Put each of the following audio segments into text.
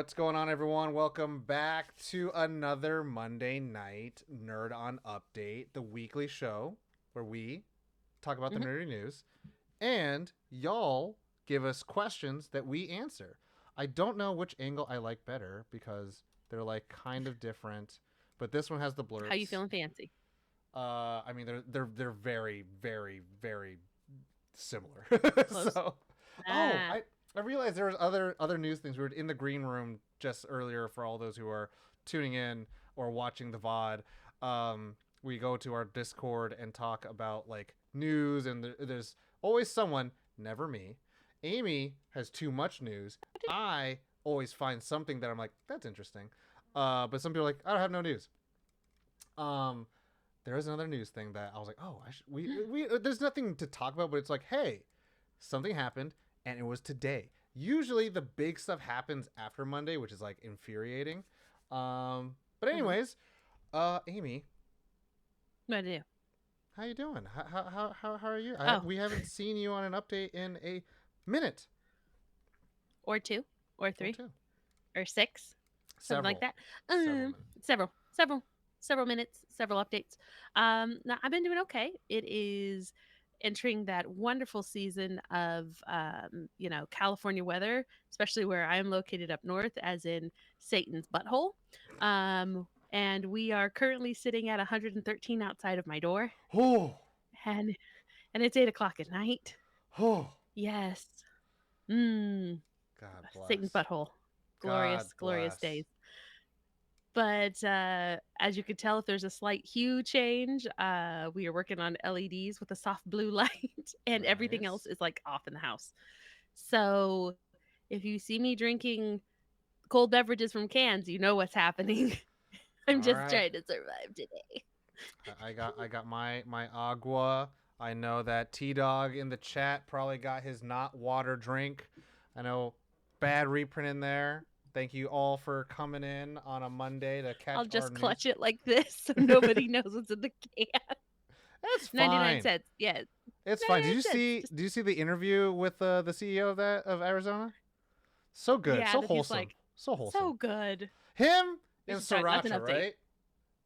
What's going on, everyone? Welcome back to another Monday night Nerd on Update, the weekly show where we talk about the Mhm. nerdy news and y'all give us questions that we answer. I don't know which angle I like better because they're like kind of different, but this one has the How you blurps. feeling fancy? I mean they're very very similar. Close? so, oh, Ah. I realized there was other news things. We were in the green room just earlier for all those who are tuning in or watching the VOD. We go to our Discord and talk about like news, and there's always someone, never me. Amy has too much news. I always find something that I'm like, that's interesting. But some people are like, I don't have no news. Um, there is another news thing that I was like, oh, we there's nothing to talk about, but it's like, hey, something happened, and it was today. Usually the big stuff happens after Monday, which is like infuriating. But Mhm. anyways, Amy, What to do? how you doing? How are you? Oh, We haven't seen you on an update in a minute or two, or or three, two, or six, something like several, that. several minutes. Several minutes, several updates. Now I've been doing okay. It is entering that wonderful season of California weather, especially where I am located up north, as in Satan's butthole. And we are currently sitting at 113 outside of my door, Oh, and it's 8 o'clock at night. oh, Yes. Mm, God Satan's bless. butthole. God Glorious, glorious bless. days. But as you could tell, if there's a slight hue change, we are working on LEDs with a soft blue light, and everything else Nice. is like off in the house. So if you see me drinking cold beverages from cans, you know what's happening. I'm All just right. trying to survive today. I got my agua. I know that T Dog in the chat probably got his not water drink. I know bad reprint in there. Thank you all for coming in on a Monday to I'll catch our just news. clutch it like this so nobody knows what's in the can. That's 99 fine. cents. Yes. It's fine. 99 cents. Just, Did you see the interview with the CEO of Arizona? So good, yeah, so that he's wholesome, like, so wholesome. so good. Him We and should talk. That's an Sriracha, update. right?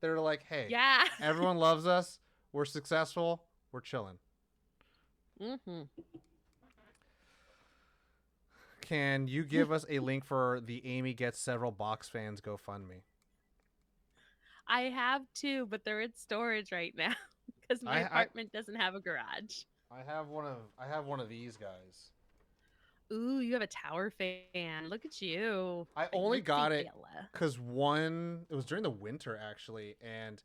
They're like, hey, Yeah. everyone loves us. We're successful. We're chilling. hmm Can you give us a link for the Amy Gets Several Box Fans GoFundMe? I have two, but they're in storage right now because my I I apartment doesn't have a garage. I have one of these guys. Ooh, you have a tower fan. Look at you. I only Fancy got it fella. because it was during the winter actually, and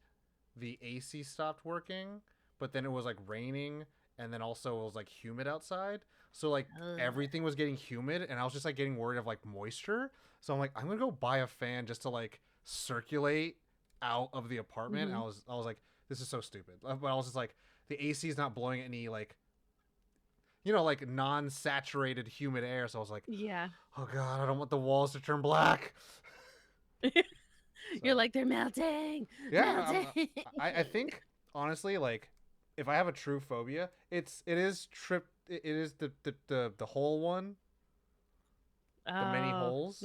the AC stopped working, but then it was like raining, and then also it was like humid outside. So like Ugh. everything was getting humid, and I was just like getting worried of like moisture. So I'm like, I'm gonna go buy a fan just to like circulate out of the apartment. And hmm I was like, this is so stupid. But I was just like, the AC is not blowing any like like non-saturated humid air. So I was like, Yeah. oh god, I don't want the walls to turn black. You're So like, they're melting. yeah, Melting. I think honestly, like if I have a true phobia, it is the whole one, the many Oh, holes.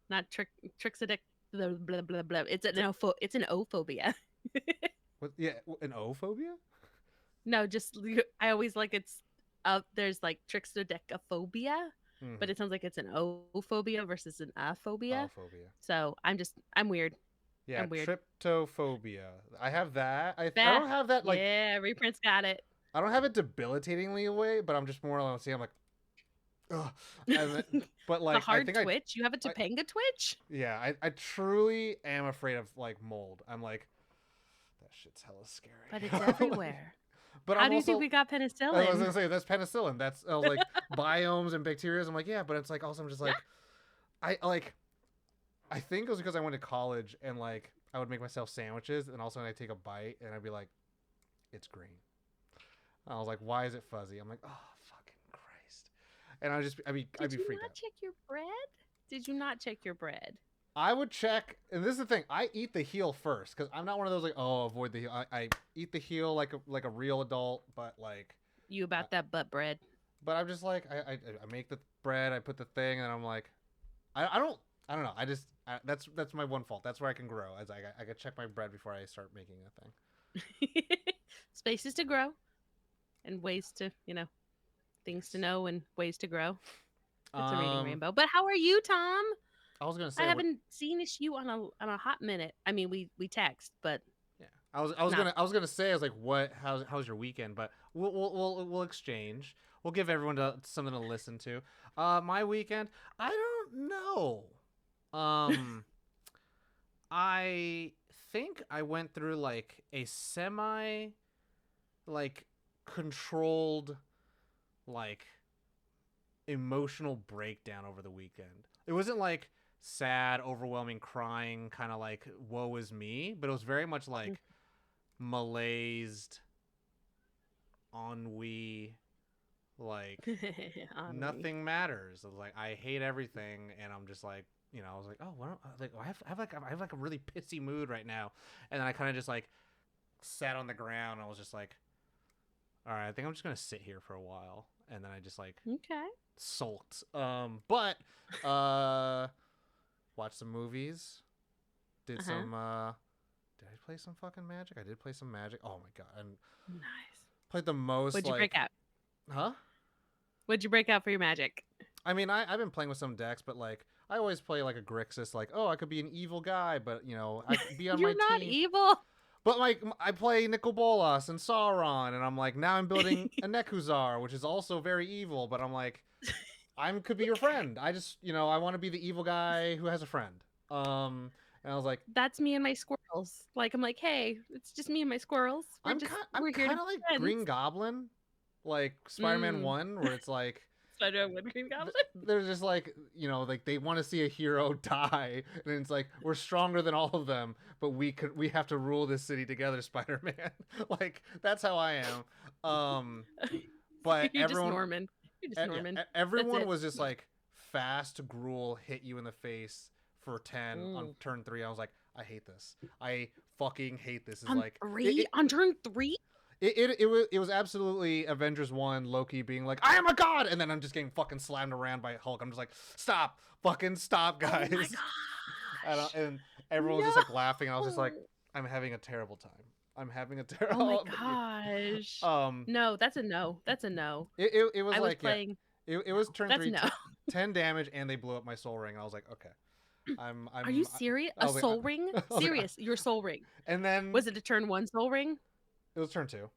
not trixodic blah blah blah blah. It's an ophobia. What? Yeah, an O phobia. No, just I always like it's there's like trixidodecaphobia, but Mm-hmm. it sounds like it's an ophobia versus an aphobia. O phobia. So I'm weird. Yeah, I'm weird. tryptophobia. I have that. I Bah. don't have that like Yeah, reprints got it. I don't have it debilitatingly away, but I'm just more like see I'm like ugh. And then, but The like hard twitch. You have a I Topanga twitch? yeah, I truly am afraid of like mold. I'm like that shit's hella But it's scary. Like, everywhere. but How I'm do you think also we got I was penicillin? gonna say that's penicillin. That's I was like biomes and bacteria. I'm like yeah, but it's like also I'm just Yeah. like I think it was because I went to college and like I would make myself sandwiches and also when I take a bite and I'd be like, it's green. I was like, why is it fuzzy? I'm like, oh fucking Christ. And I'd Did be you freaked not out. check your bread? Did you not check your bread? I would check, and this is the thing. I eat the heel first because I'm not one of those like, oh, avoid the heel. I eat the heel like a real adult, but like, You uh, about that butt bread? but I'm just like, I make the bread, I put the thing, and I'm like, I don't. I don't know. That's my one fault. That's where I can grow. As I got check my bread before I start making a thing. Spaces to grow and ways to, things to Yes. know and ways to grow. It's a reading Um, rainbow. But how are you, Tom? I was gonna I say what. haven't seen you on a hot minute. I mean, we text, but Yeah, I was not. gonna say I was like, what? How's your weekend? But we'll exchange. We'll give everyone something to listen to. My weekend, I don't know. Um, I think I went through like a semi like controlled like emotional breakdown over the weekend. It wasn't like sad, overwhelming, crying, kind of like woe is me, but it was very much like malaised, ennui, like Ennui. nothing matters. I was like, I hate everything, and I'm just like, I was like, oh, what? Like, I have like a really pissy mood right now, and then I kind of just like sat on the ground. And I was just like, all right, I think I'm just gonna sit here for a while, and then I just like Okay. sulked. But uh, watched some movies. Did Uh huh. some. Did I play some fucking Magic? I did play some Magic. Oh my god, and Nice. played the most What'd you break like, out? huh? What'd you break out for your magic? I mean, I've been playing with some decks, but like I always play like a Grixis, like, oh, I could be an evil guy, but I could be on my You're not team. evil. But like I play Nicol Bolas and Sauron, and I'm like, now I'm building a Nekuzar, which is also very evil, but I'm like, I could be your Okay. friend. I just I want to be the evil guy who has a friend. And I was like, That's me and my squirrels. Like I'm like, hey, it's just me and my squirrels. I'm We're here to kind be of like friends. Green Goblin, like Spider-Man Mm. 1, where it's like Spider with Green Goblin. they're just like like they want to see a hero die, and it's like we're stronger than all of them, but we have to rule this city together, Spider-Man. Like that's how I am. But You're just everyone, Norman. You're just yeah, Norman. That's everyone it. was just like fast gruel hit you in the face for 10 on Mm. turn 3. I was like, I hate this. I fucking hate this. Is On like three? On turn three? it was absolutely Avengers 1 Loki being like, I am a god, and then I'm just getting fucking slammed around by Hulk. I'm just like, stop, fucking stop, Oh my guys. gosh. And everyone was just like laughing, and I was just like, No. I'm having a terrible time. I'm having a Oh my terrible. gosh. um No, that's a no. That's a no. it was I was like, yeah, playing. it was No, turn that's 3, no. 10 damage, and they blew up my soul ring, and I was like, okay, Are you I'm serious? I A was like, soul ring? I was like, Serious? Your soul ring? and then Was it a turn one soul ring? it was turn 2,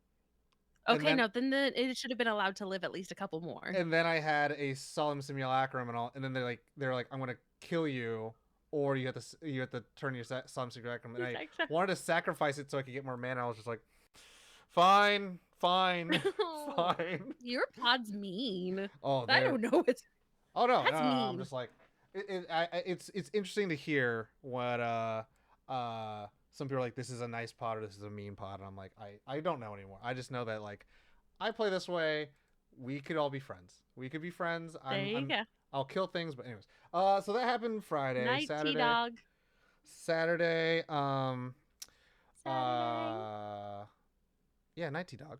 and Okay, then no, then it should have been allowed to live at least a couple more. I had a solemn simulacrum and all, and then they're like, I'm gonna kill you, or you have to turn your solemn simulacrum, and I Exactly. wanted to sacrifice it so I could get more mana. I was just like, fine, fine, fine. Your pod's mean. Oh, I don't know. It's oh no, no, That's no, I'm mean. just like, it's interesting to hear what some people are like, this is a nice pod or this is a mean pod, and I'm like, I don't know anymore. I just know that like I play this way. We could all be friends. We could be friends. There you go. I'll kill things, but anyways. So that happened Friday, Night, T Dog. Saturday. Saturday. Yeah, Nighty Dog.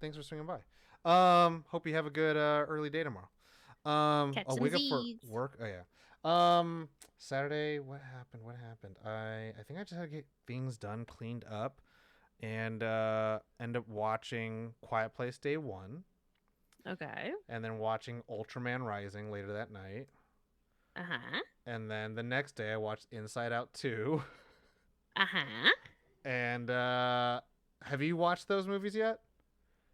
Thanks for swinging by. Hope you have a good early day tomorrow. Catch I'll some wake up for Z's. work. Oh yeah. Saturday. What happened? What happened? I think I just had to get things done, cleaned up, and end up watching Quiet Place Day 1, Okay. and then watching Ultraman Rising later that night, Uh huh. and then the next day I watched Inside Out 2. Uh huh. And have you watched those movies yet?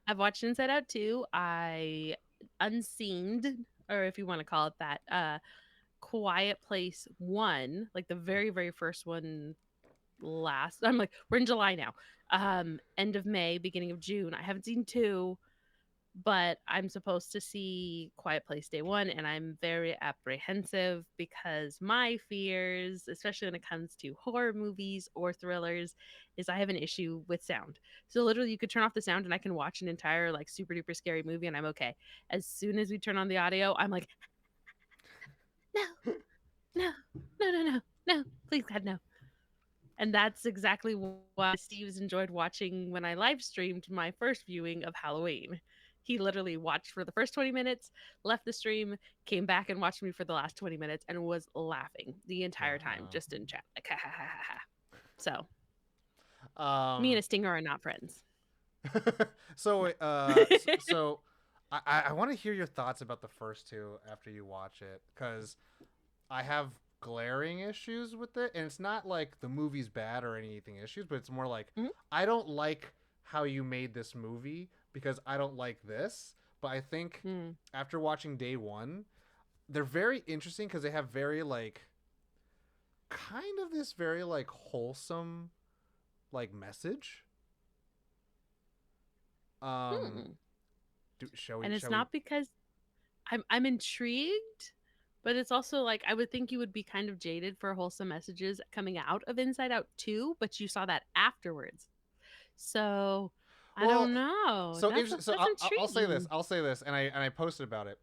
I've watched Inside Out too. I unseened, or if you want to call it that, Quiet Place 1, like the very, very first one last. I'm like, we're in July now. End of May, beginning of June. I haven't seen 2, but I'm supposed to see Quiet Place Day 1, and I'm very apprehensive because my fears, especially when it comes to horror movies or thrillers, is I have an issue with sound. So literally you could turn off the sound and I can watch an entire like super duper scary movie and I'm okay. As soon as we turn on the audio, I'm like, no, no, no, no, no, no, please God, no. And that's exactly why Steve's enjoyed watching when I live streamed my first viewing of Halloween. He literally watched for the first 20 minutes, left the stream, came back and watched me for the last 20 minutes, and was laughing the entire time, Wow. just in chat, like ha ha ha ha ha. So me and Um. a stinger are not friends. So I want to hear your thoughts about the first two after you watch it, because I have glaring issues with it, and it's not like the movie's bad or anything issues, but it's more like Mhm. I don't like how you made this movie because I don't like this. But I think Mm. after watching day one, they're very interesting because they have very like kind of this very like wholesome like message. Um, Hmm. shall we? And it's Shall we? not because I'm intrigued, but it's also like I would think you would be kind of jaded for wholesome messages coming out of Inside Out 2, but you saw that afterwards. So I Well, don't know. so That's so that's I'll say this. intriguing. I'll say this, and I posted about it.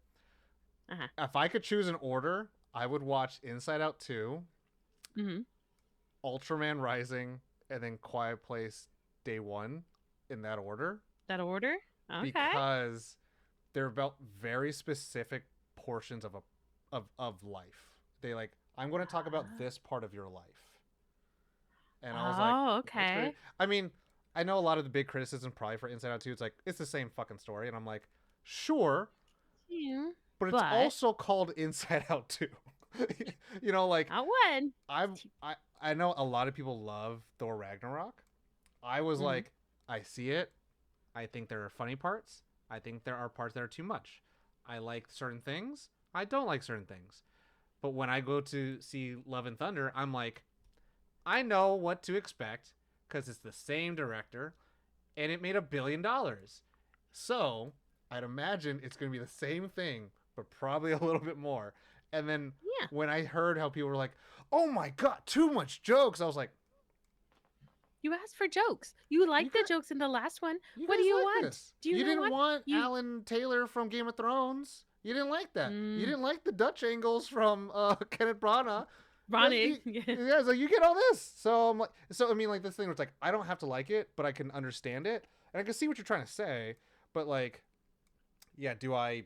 Uh-huh. If I could choose an order, I would watch Inside Out 2, Mm-hmm. Ultraman Rising, and then Quiet Place Day 1 in that order, That order? Okay. because they're about very specific portions of of life. They like, I'm going to talk about this part of your life. And I was like, Oh, that's very okay. I mean, I know a lot of the big criticism probably for Inside Out 2, it's like it's the same fucking story, and I'm like, sure, Yeah. but it's But also called Inside Out 2. You know, like not one. I've I know a lot of people love Thor Ragnarok. I was Mm-hmm. like, I see it. I think there are funny parts. I think there are parts that are too much. I like certain things. I don't like certain things. But when I go to see Love and Thunder, I'm like, I know what to expect because it's the same director and it made $1 billion. So I'd imagine it's going to be the same thing, but probably a little bit more. And then Yeah. when I heard how people were like, "Oh my god, too much jokes," I was like, You asked for jokes. You "You liked the guys, jokes in the last one. you What do guys you like want? this. Do you You know didn't what? want You Alan Taylor from Game of Thrones. You didn't like that. You mm, didn't like the Dutch angles from Kenneth Branagh. You, Ronnie. Yeah. you guys like, you get all this. So I'm like, so I mean, like this thing where it's like I don't have to like it, but I can understand it, and I can see what you're trying to say. But like, yeah, do I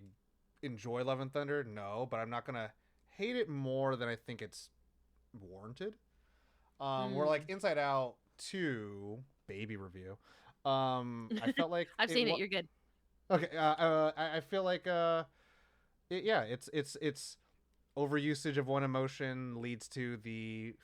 enjoy Love and Thunder? No, but I'm not gonna hate it more than I think it's warranted. Where like Mm. Inside Out 2 baby review. I felt like I've it seen it. was You're good. okay. I feel like yeah, it's overusage of one emotion leads to the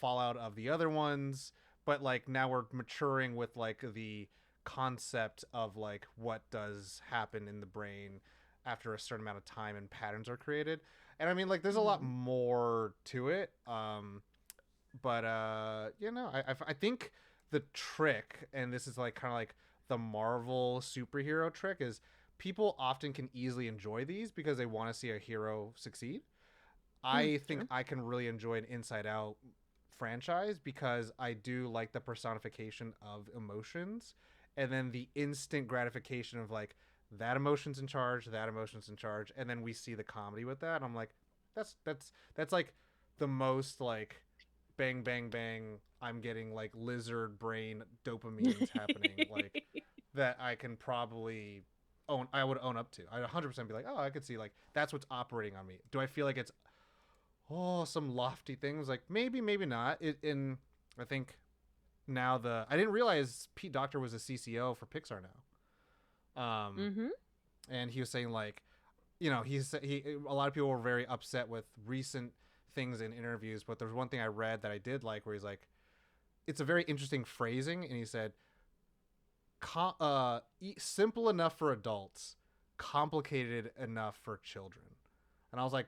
fallout of the other ones, but like now we're maturing with like the concept of like what does happen in the brain after a certain amount of time and patterns are created. And I mean, like, there's a lot Mm-hmm. more to it. But I think the trick, and this is like kind of like the Marvel superhero trick, is people often can easily enjoy these because they want to see a hero succeed. I think True. I can really enjoy an Inside Out franchise because I do like the personification of emotions, and then the instant gratification of like that emotion's in charge, that emotion's in charge, and then we see the comedy with that. And I'm like, that's like the most like bang bang bang. I'm getting like lizard brain dopamines happening like that I can probably own. I would own up to. I'd 100% be like, oh, I could see like that's what's operating on me. Do I feel like it's some lofty things? Like maybe, maybe not. In I think now I didn't realize Pete Docter was a CCO for Pixar now. Mm-hmm. And he was saying like, he a lot of people were very upset with recent things in interviews, but there's one thing I read that I did like where he's like, it's a very interesting phrasing, and he said, simple enough for adults, complicated enough for children. And I was like,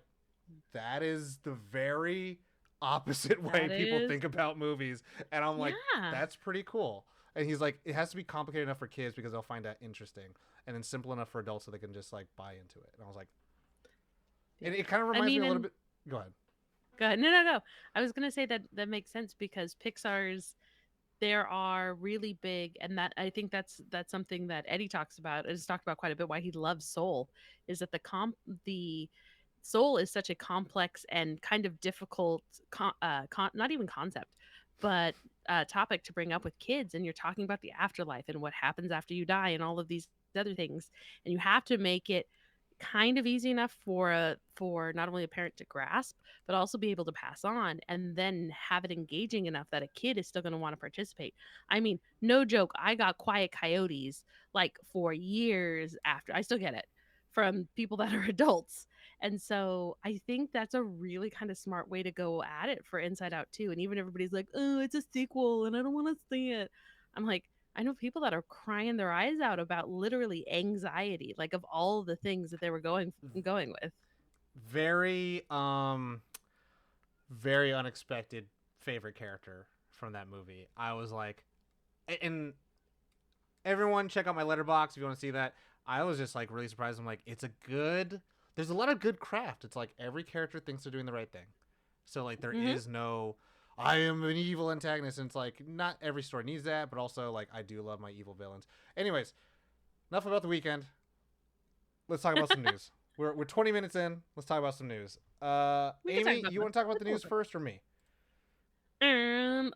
that is the very opposite way That people is. think about movies. And I'm like, Yeah. that's pretty cool. And he's like, it has to be complicated enough for kids because they'll find that interesting, and then simple enough for adults so they can just like buy into it. And I was like, Yeah. and it kind of I reminds me mean, a little and bit. Go ahead. go ahead. No, no, no. I was gonna say that that makes sense because Pixar's there are really big, and that I think that's something that Eddie talks about, has talked about quite a bit, why he loves Soul, is that the Soul is such a complex and kind of difficult not even concept, but topic to bring up with kids, and you're talking about the afterlife and what happens after you die and all of these other things, and you have to make it kind of easy enough for not only a parent to grasp but also be able to pass on, and then have it engaging enough that a kid is still going to want to participate. I mean, no joke, I got Quiet Coyotes like for years after. I still get it from people that are adults. And so I think that's a really kind of smart way to go at it for Inside Out too. And even everybody's like, oh, it's a sequel and I don't want to see it. I'm like, I know people that are crying their eyes out about literally anxiety, like of all the things that they were going with. Very very unexpected favorite character from that movie. I was like, and everyone check out my letterbox if you want to see that. I was just like really surprised. I'm like, it's a good. There's a lot of good craft. It's like every character thinks they're doing the right thing. So like there Hmm. is no, I am an evil antagonist. And it's like not every story needs that, but also like I do love my evil villains. Anyways, enough about the weekend. Let's talk about some news. We're 20 minutes in. Let's talk about some news. We can talk Amy, about you both. want to talk about the Let's go news with it. first or me?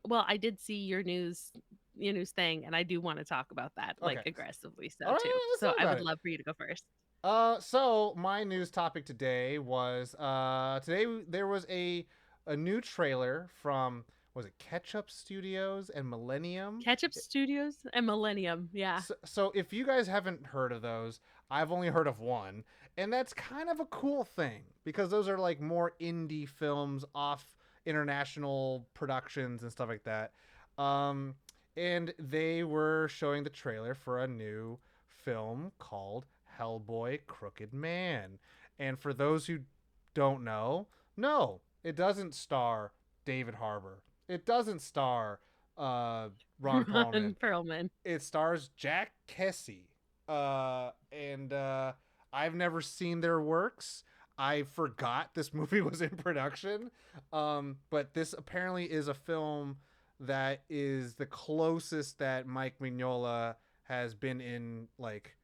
Well, I did see your news thing, and I do want to talk about that like Okay. aggressively so All right, too. let's So talk I about would it. love for you to go first. So my news topic today was today there was a new trailer from, was it Ketchup Studios and Millennium? Ketchup Studios and Millennium, yeah. So if you guys haven't heard of those, I've only heard of one, and that's kind of a cool thing because those are like more indie films off international productions and stuff like that. Um, and they were showing the trailer for a new film called Hellboy Crooked Man. And for those who don't know, no, it doesn't star David Harbour. It doesn't star uh, Ron Perlman. Ron Perlman. It stars Jack Kesey. And I've never seen their works. I forgot this movie was in production. But this apparently is a film that is the closest that Mike Mignola has been in like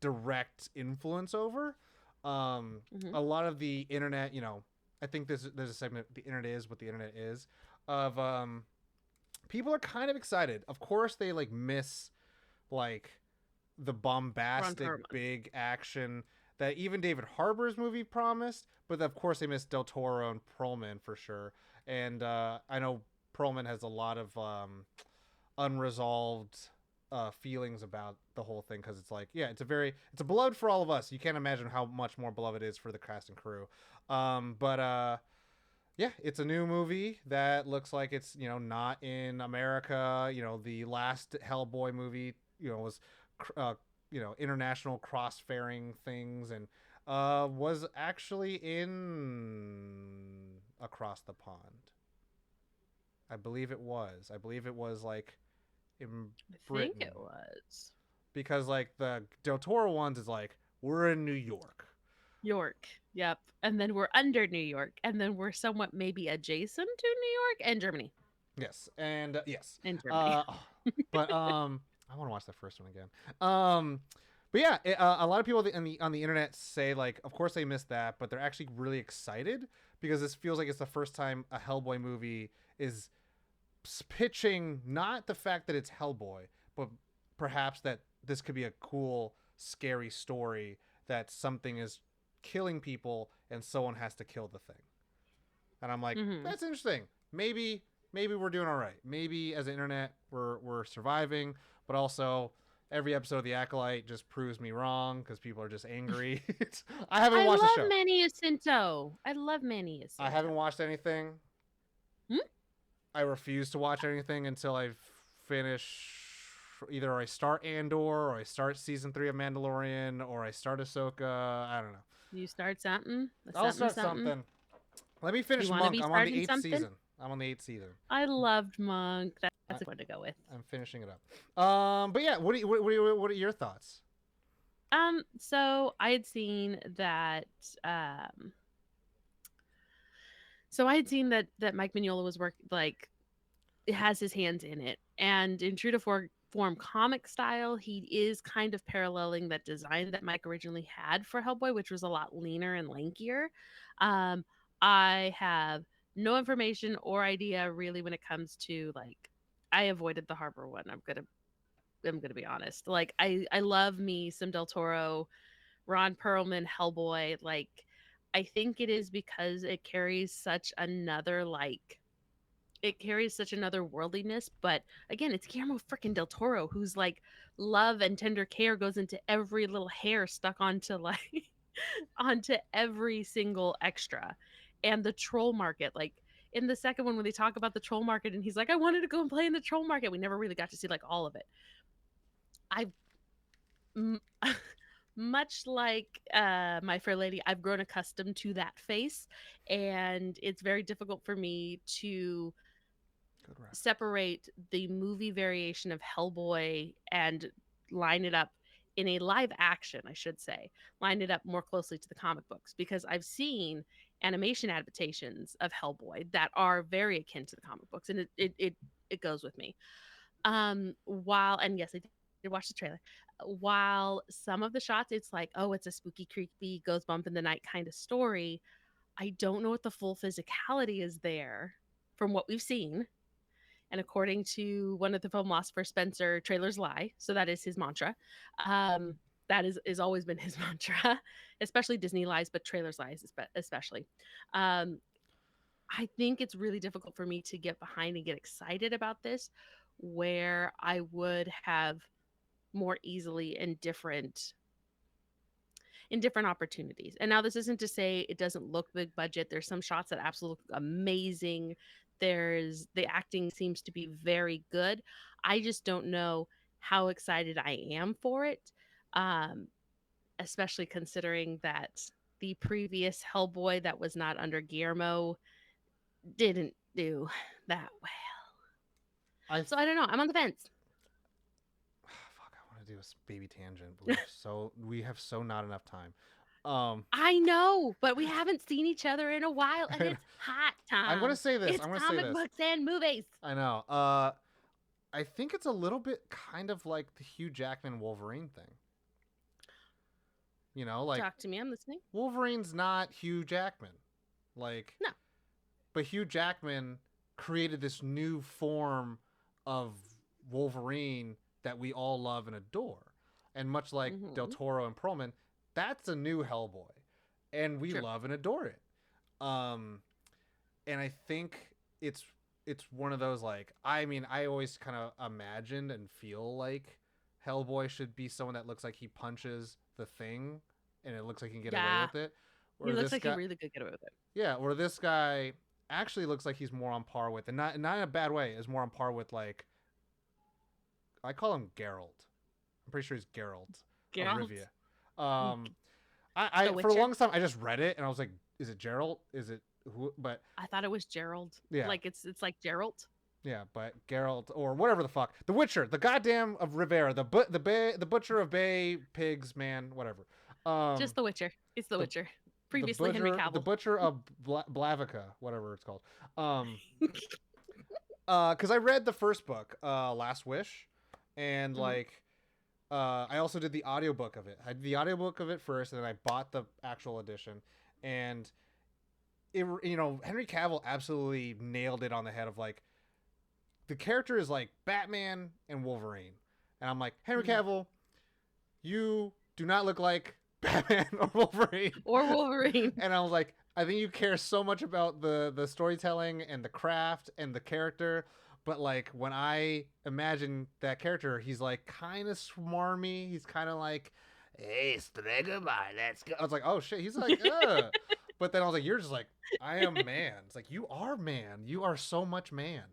direct influence over. Um, Hmm. a lot of the internet, I think there's a segment, the internet is what the internet is, of people are kind of excited. Of course, they like miss like the Ron bombastic Perlman. big action that even David Harbour's movie promised, but of course they missed Del Toro and Perlman for sure. And I know Perlman has a lot of unresolved feelings about the whole thing because it's like, yeah, it's a beloved for all of us. You can't imagine how much more beloved it is for the cast and crew. But yeah, it's a new movie that looks like it's not in America. The last Hellboy movie was uh, international cross-fairing things and was actually in Across the Pond. I believe it was like in I think Britain it was because like the Del Toro ones is like we're in New York. York. Yep. And then we're under New York, and then we're somewhat maybe adjacent to New York and Germany. Yes, and yes, And Germany. uh, but I want to watch the first one again. Um, but yeah, a lot of people on the internet say like, of course they missed that, but they're actually really excited because this feels like it's the first time a Hellboy movie is pitching not the fact that it's Hellboy, but perhaps that this could be a cool, scary story that something is killing people and someone has to kill the thing. And I'm like, Hmm. that's interesting. Maybe we're doing all right. Maybe as an internet we're surviving, but also every episode of The Acolyte just proves me wrong because people are just angry. I haven't I watched the love show. Manny Jacinto. I love Manny I Jacinto. haven't watched anything. Hmm? I refuse to watch anything until I finish either I start Andor or I start season 3 of Mandalorian or I start Ahsoka. I don't know. You start something, I'll something, start something. something. Let me You finish want to Monk. be I'm on the starting eighth something? season. I'm on the eighth season. I loved Monk. I, That's a good one to go with. I'm finishing it up. But yeah, what are your thoughts? So I had seen that. Um, so I had seen that Mike Mignola was has his hands in it, and in true to form comic style, he is kind of paralleling that design that Mike originally had for Hellboy, which was a lot leaner and lankier. Um, I have no information or idea really when it comes to like. I avoided the Harbor one. I'm gonna am going to be honest. Like I love me some Del Toro, Ron Perlman, Hellboy. Like I think it is because it carries such another worldliness, but again, it's Guillermo freaking del Toro, who's like love and tender care goes into every little hair stuck onto like onto every single extra. And the troll market, like in the second one when they talk about the troll market and he's like, I wanted to go and play in the troll market. We never really got to see like all of it. I've m- much like My Fair Lady, I've grown accustomed to that face, and it's very difficult for me to Good ref. separate the movie variation of Hellboy and line it up in a live action, I should say, line it up more closely to the comic books, because I've seen animation adaptations of Hellboy that are very akin to the comic books, and it goes with me. While and yes, I did watch the trailer. While some of the shots, it's like, oh, it's a spooky, creepy, ghost bump in the night kind of story. I don't know what the full physicality is there from what we've seen, and according to one of the film philosophers, Spencer, trailers lie. So that is his mantra. That is always been his mantra, especially Disney lies, but trailers lies especially. Um, I think it's really difficult for me to get behind and get excited about this, where I would have more easily in different opportunities. And now this isn't to say it doesn't look big budget. There's some shots that absolutely look amazing. There's the acting seems to be very good. I just don't know how excited I am for it. Um, Especially considering that the previous Hellboy that was not under Guillermo didn't do that well. I th- So I don't know. I'm on the fence. fuck. I want to do a baby tangent, but we have so not enough time. Um, I know, but we haven't seen each other in a while, and it's hot, I'm gonna Tom. say this. It's I'm gonna say comic this. books and movies. I know. I think it's a little bit kind of like the Hugh Jackman Wolverine thing. Like Talk to me. I'm listening. Wolverine's not Hugh Jackman. Like, No. but Hugh Jackman created this new form of Wolverine that we all love and adore. And much like Del Mm-hmm. Toro and Perlman, that's a new Hellboy. And we True. love and adore it. Um, and I think it's it's one of those, like, I mean, I always kind of imagined and feel like Hellboy should be someone that looks like he punches the Thing and it looks like he can get away Yeah. with it. He Or looks this like he guy really could get away with it. Yeah, or this guy actually looks like he's more on par with, and not in a bad way, is more on par with, like, I call him Geralt. I'm pretty sure he's Geralt of Geralt. Rivia. Mm, Um, The for the Witcher. longest time I just read it and I was like, is it Geralt? Is it who? But I thought it was Gerald. yeah, Like it's like Geralt. yeah, but Geralt or whatever the fuck, the Witcher, the goddamn of Rivera, the butcher of Bay Pigs, man, whatever. Um, Just The Witcher. It's The the Witcher. Previously Henry the Cavill. butcher of Blavica, whatever it's called. Um, because I read the first book, Last Wish, and Mhm. like, I also did the audiobook of it. I did the audiobook of it first, and then I bought the actual edition, and Henry Cavill absolutely nailed it on the head of, like, the character is like Batman and Wolverine, and I'm like, Henry Mhm. Cavill, you do not look like Batman or Wolverine. Or Wolverine. And I was like, I think you care so much about the storytelling and the craft and the character, but like when I imagine that character, he's like kind of smarmy. He's kind of like, "Hey, Strega, let's go." I was like, "Oh shit," he's like, "Ugh." But then I was like, "You're just like, I am man." It's like, you are man. You are so much man.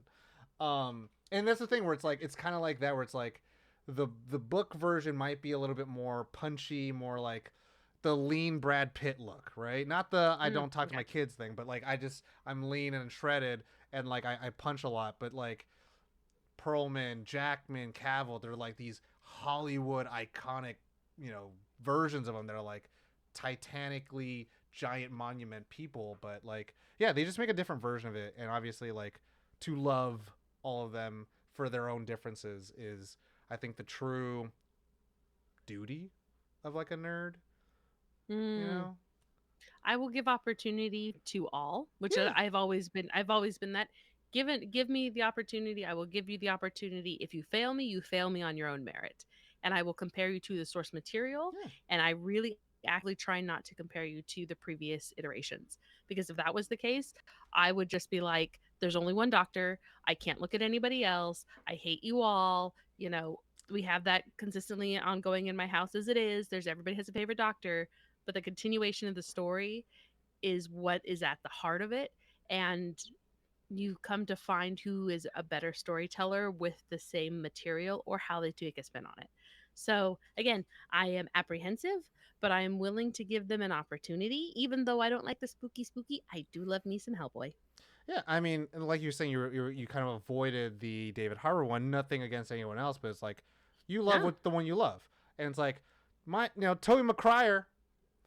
And that's the thing where it's like, it's kind of like that, where it's like the book version might be a little bit more punchy, more like the lean Brad Pitt look, right? Not the I don't talk to Okay. my kids thing, but like I'm lean and shredded and like I punch a lot, but like Perlman, Jackman, Cavill, they're like these Hollywood iconic, versions of them that are like titanically giant monument people, but like, yeah, they just make a different version of it, and obviously, like, to love all of them for their own differences is, I think, the true duty of like a nerd, you Mm. know? I will give opportunity to all, which Yeah. I've always been that. Give me the opportunity. I will give you the opportunity. If you fail me, you fail me on your own merit. And I will compare you to the source material. Yeah. And I really actively try not to compare you to the previous iterations. Because if that was the case, I would just be like, there's only one doctor. I can't look at anybody else. I hate you all. You know, we have that consistently ongoing in my house as it is. There's everybody has a favorite doctor. But the continuation of the story is what is at the heart of it. And you come to find who is a better storyteller with the same material or how they take a spin on it. So, again, I am apprehensive, but I am willing to give them an opportunity. Even though I don't like the spooky, I do love me some Hellboy. Yeah, I mean, like you were saying, you kind of avoided the David Harbour one. Nothing against anyone else, but it's like you love No. what the one you love, and it's like Tobey Maguire,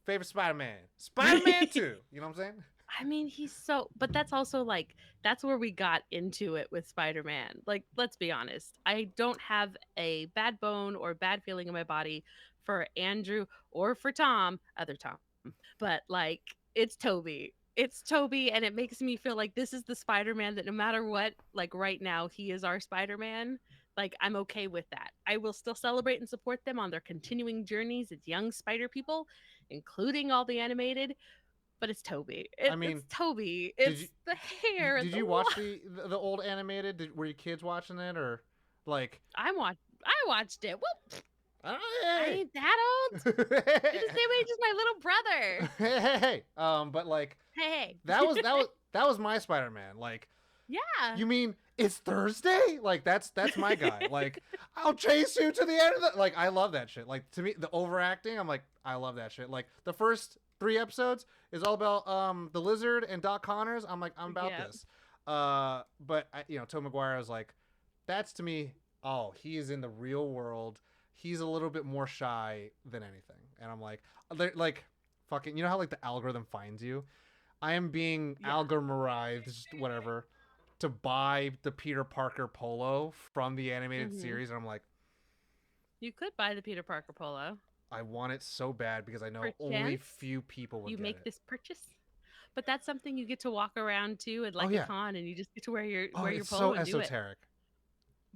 favorite Spider-Man, Spider-Man 2. You know what I'm saying? I mean, he's so, but that's also like, that's where we got into it with Spider Man. Like, let's be honest. I don't have a bad bone or bad feeling in my body for Andrew or for Tom, other Tom, but like, it's Toby. It's Toby, and it makes me feel like this is the Spider Man that no matter what, like right now, he is our Spider Man. Like, I'm okay with that. I will still celebrate and support them on their continuing journeys as young spider people, including all the animated, but it's Toby. I It's mean, Toby. did you It's the hair and did the you watch what. the old animated? Were your kids watching it or like? I watched it. Well, I Hey, ain't that old. You're the same age as my little brother. hey. But like Hey. that was my Spider-Man. Like, Yeah. you mean it's Thursday? Like that's my guy. Like, I'll chase you to the end of the. Like, I love that shit. Like, to me, the overacting, I'm like, I love that shit. Like, the first 3 episodes is all about the lizard and Doc Connors. I'm like, I'm about Yeah. this. But Tom Maguire is like, that's to me. Oh, he is in the real world. He's a little bit more shy than anything, and I'm like, fucking. You know how like the algorithm finds you? I am being Yeah. algorithmed, whatever, to buy the Peter Parker polo from the animated Hmm. series, and I'm like, You could buy the Peter Parker polo. I want it so bad because I know only Perchance few people would you get make it. this purchase. But that's something you get to walk around to at Oh like a yeah. con, and you just get to Oh, wear your it's so polo and do it. esoteric.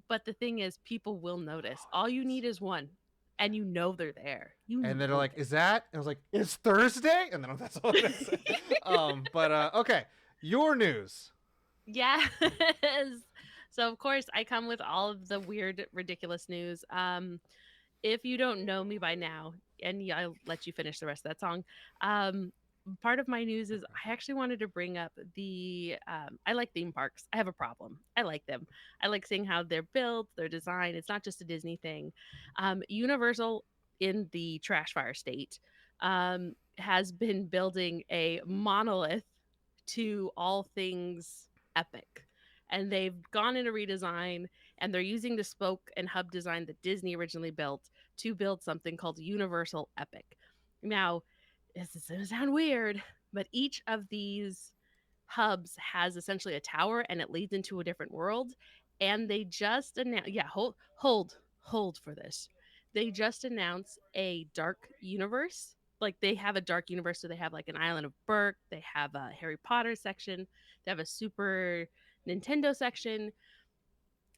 But the thing is, people will notice. All you need is one, and you know they're there. You And they're know like, "Is that?" And I was like, "It's Thursday," and then that's all I said. they're But okay, your news. Yes. So of course I come with all of the weird, ridiculous news. If you don't know me by now, and yeah, I'll let you finish the rest of that song. Um, Part of my news is I actually wanted to bring up the. I like theme parks. I have a problem. I like them. I like seeing how they're built, their design. It's not just a Disney thing. Universal in the trash fire state has been building a monolith to all things epic. And they've gone in a redesign, and they're using the spoke and hub design that Disney originally built to build something called Universal Epic. Now, this is going to sound weird, but each of these hubs has essentially a tower and it leads into a different world. And they just announced, yeah, hold for this. They just announced a dark universe. Like they have a dark universe, so they have like an Island of Berk, they have a Harry Potter section, they have a Super Nintendo section,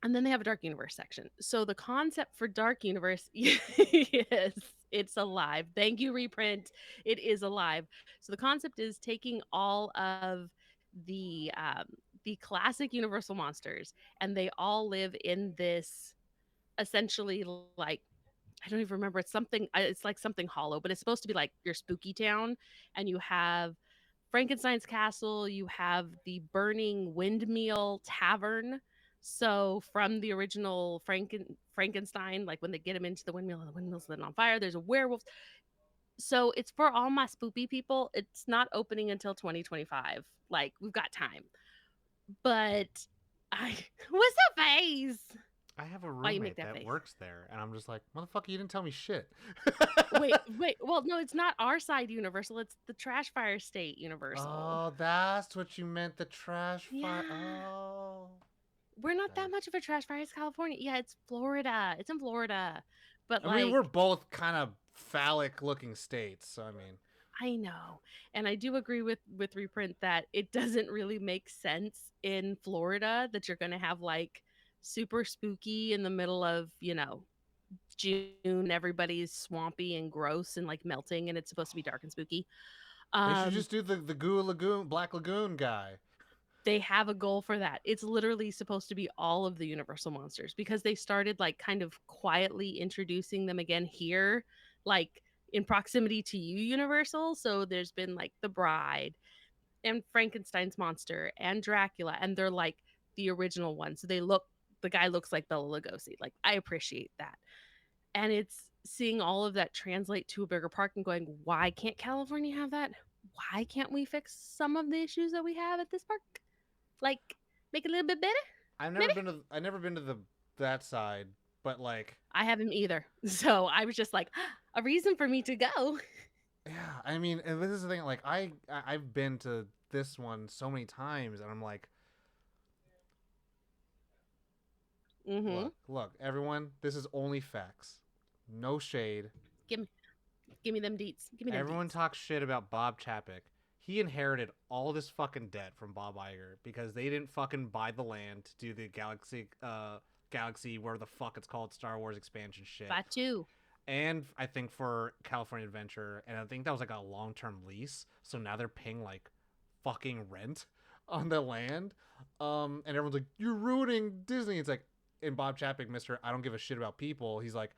and then they have a Dark Universe section. So the concept for Dark Universe, yes, it's alive. Thank you, reprint. It is alive. So the concept is taking all of the classic Universal monsters, and they all live in this essentially like I don't even remember. It's something. It's like something hollow, but it's supposed to be like your spooky town, and you have Frankenstein's castle. You have the burning windmill tavern. So from the original Frankenstein, like when they get him into the windmill and the windmill's lit on fire, there's a werewolf. So it's for all my spoopy people. It's not opening until 2025. Like we've got time. But I what's the face? I have a Why you make roommate that that face? works there, and I'm just like, motherfucker, you didn't tell me shit. Wait. Well, no, it's not our side Universal. It's the Trash Fire State Universal. Oh, that's what you meant. The trash fire. Yeah. Oh. We're not Okay. that much of a trash fire. It's California. Yeah, it's Florida. It's in Florida. But I mean, we're like, both kind of phallic looking states, so I mean. I know. And I do agree with reprint that it doesn't really make sense in Florida that you're going to have like super spooky in the middle of, June, everybody's swampy and gross and like melting and it's supposed to be dark and spooky. They should Um just do the Goo Lagoon, Black Lagoon guy. they have a goal for that. It's literally supposed to be all of the Universal monsters because they started like kind of quietly introducing them again here, like in proximity to you, Universal. So there's been like the Bride and Frankenstein's monster and Dracula, and they're like the original ones. So the guy looks like Bela Lugosi. Like I appreciate that, and it's seeing all of that translate to a bigger park and going, why can't California have that? Why can't we fix some of the issues that we have at this park? Like make it a little bit better, maybe. I've never been to the that side, but like, I haven't either, so I was just like, a reason for me to go. yeah, I mean, and this is the thing. Like, I've been to this one so many times, and I'm like, Mm-hmm. look, everyone, this is only facts, no shade. Give me, give me them deets. Give me them Everyone deets. talks shit about Bob Chapek. He inherited all this fucking debt from Bob Iger because they didn't fucking buy the land to do the Galaxy, where the fuck it's called, Star Wars expansion shit. Batu. And I think for California Adventure, and I think that was like a long term lease, so now they're paying like fucking rent on the land. And everyone's like, "You're ruining Disney." It's like, in Bob Chapek, Mister, I don't give a shit about people. He's like,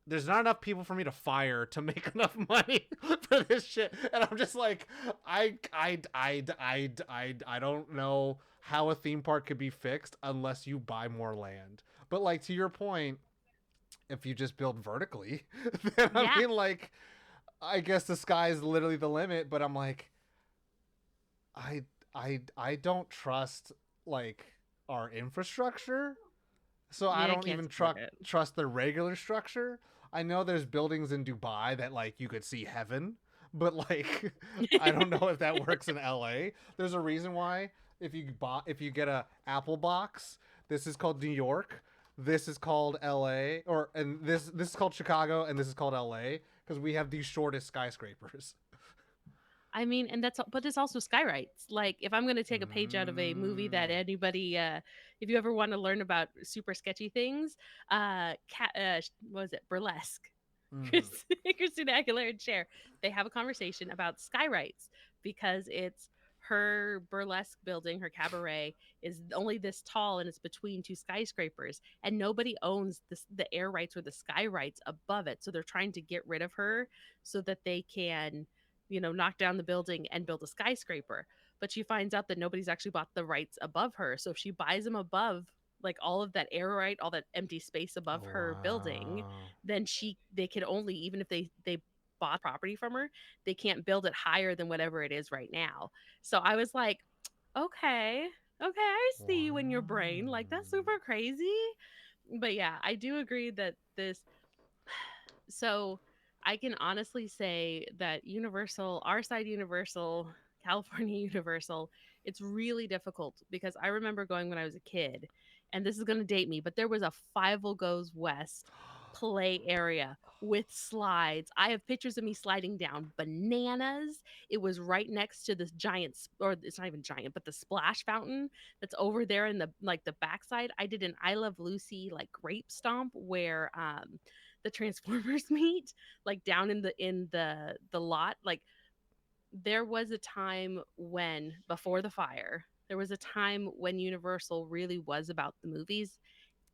there's not enough people for me to fire to make enough money for this shit. And I'm just like, I don't know how a theme park could be fixed unless you buy more land. But like, to your point, if you just build vertically, then I Yeah. mean, like, I guess the sky is literally the limit. But I'm like, I I don't trust like our infrastructure, so I Yeah, I don't can't even support it. trust the regular structure. I know there's buildings in Dubai that like you could see heaven, but like I don't know if that works in LA. There's a reason why if you get a Apple box, this is called New York, this is called LA, or and this is called Chicago, and this is called LA because we have the shortest skyscrapers. I mean, and but it's also skywrites. Like, if I'm going to take a page out of a movie that Mm. anybody, if you ever want to learn about super sketchy things, what was it, Burlesque? Mm-hmm. Christina Aguilera and Cher, they have a conversation about skywrites because it's her burlesque building, her cabaret is only this tall and it's between two skyscrapers, and nobody owns the air rights or the sky rights above it. So they're trying to get rid of her so that they can, knock down the building and build a skyscraper. But she finds out that nobody's actually bought the rights above her. So if she buys them above, like all of that air right, all that empty space above Oh her building, wow. then they could only, even if they bought property from her, they can't build it higher than whatever it is right now. So I was like, okay, okay, I see you in your Wow. brain. Like that's super crazy. But yeah, I do agree that this so I can honestly say that Universal, our side Universal, California Universal, it's really difficult because I remember going when I was a kid, and this is going to date me, but there was a Five Goes West play area with slides. I have pictures of me sliding down bananas. It was right next to this giant, or it's not even giant, but the splash fountain that's over there in the backside. I did an I Love Lucy like grape stomp where the Transformers meet, like down in the lot. Like there was a time when before the fire, there was a time when Universal really was about the movies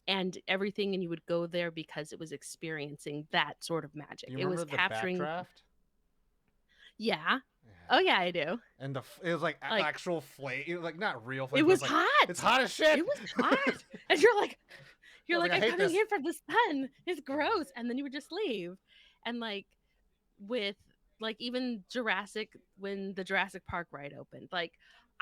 and everything, and you would go there because it was experiencing that sort of Do magic. you It was remember the capturing. backdraft? Yeah. Oh Yeah. yeah, I do. And it was like Like actual flame, it was like not real it flames, but was it's like it's hot. hot as shit. It was hot. And you're like, I was like, I I'm hate coming this. in from the sun. It's gross. And then you would just leave. And like with like even Jurassic, when the Jurassic Park ride opened. Like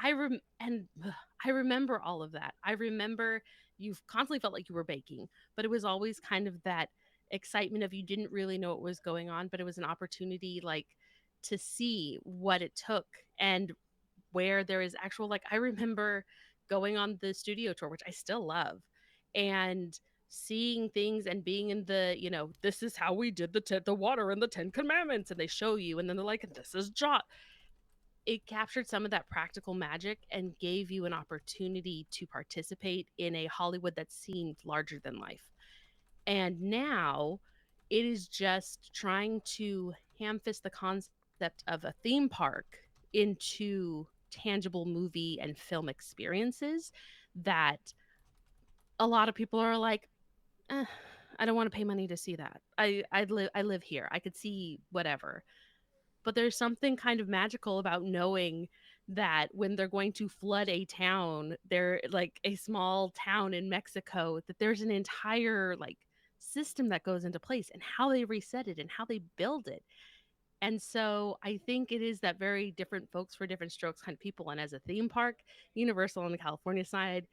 I remember all of that. I remember you constantly felt like you were baking, but it was always kind of that excitement of you didn't really know what was going on, but it was an opportunity like to see what it took and where there is actual, like I remember going on the studio tour, which I still love, and seeing things and being in the, this is how we did the water and the 10 commandments, and they show you, and then they're like, this is Jot. It captured some of that practical magic and gave you an opportunity to participate in a Hollywood that seemed larger than life. And now it is just trying to ham fist the concept of a theme park into tangible movie and film experiences that a lot of people are like, eh, I don't want to pay money to see that. I live here. I could see whatever. But there's something kind of magical about knowing that when they're going to flood a town, they're like a small town in Mexico, that there's an entire like system that goes into place and how they reset it and how they build it. And so I think it is that very different folks for different strokes kind of people. And as a theme park, Universal on the California side,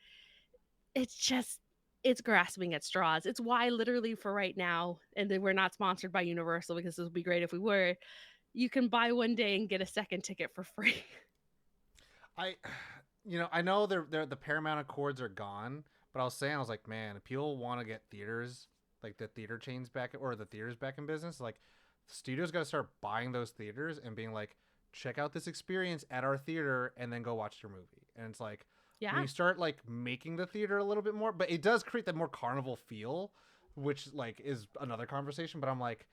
it's just it's grasping at straws. It's why literally for right now, and then we're not sponsored by Universal because this would be great if we were, you can buy one day and get a second ticket for free. I, I know they're the Paramount Accords are gone, but I was saying, I was like, man, if people want to get theaters, like the theater chains back, or the theaters back in business, like the studios got to start buying those theaters and being like, check out this experience at our theater and then go watch your movie. And it's like, when Yeah. you start like making the theater a little bit more, but it does create that more carnival feel, which like is another conversation. But I'm like,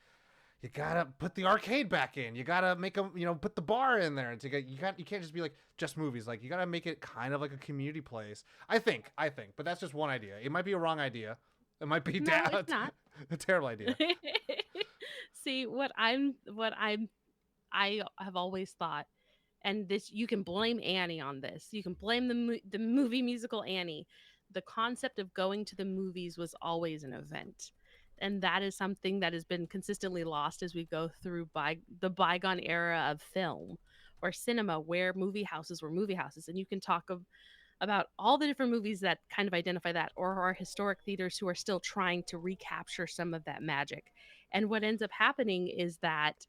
you gotta put the arcade back in. You gotta make them, put the bar in there. And you can't just be like just movies. Like you gotta make it kind of like a community place. I think, but that's just one idea. It might be a wrong idea. It might be No, it's not. a terrible idea. See, I have always thought, and this you can blame Annie on this. You can blame the movie musical Annie. The concept of going to the movies was always an event. And that is something that has been consistently lost as we go through the bygone era of film or cinema, where movie houses were movie houses. And you can talk about all the different movies that kind of identify that, or our historic theaters who are still trying to recapture some of that magic. And what ends up happening is that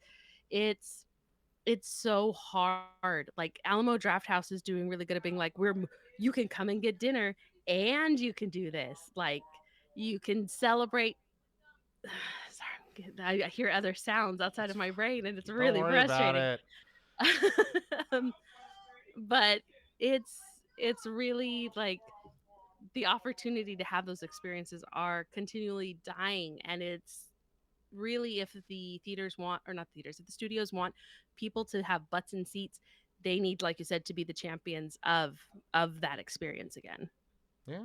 it's it's so hard. Like Alamo Draft House is doing really good at being like, you can come and get dinner and you can do this. Like you can celebrate. Sorry, I hear other sounds outside It's, of my brain and it's don't really worry about frustrating. it. um, but it's it's really like the opportunity to have those experiences are continually dying, and it's really, if the theaters want, or not theaters, if the studios want people to have butts in seats, they need, like you said, to be the champions of that experience again. Yeah.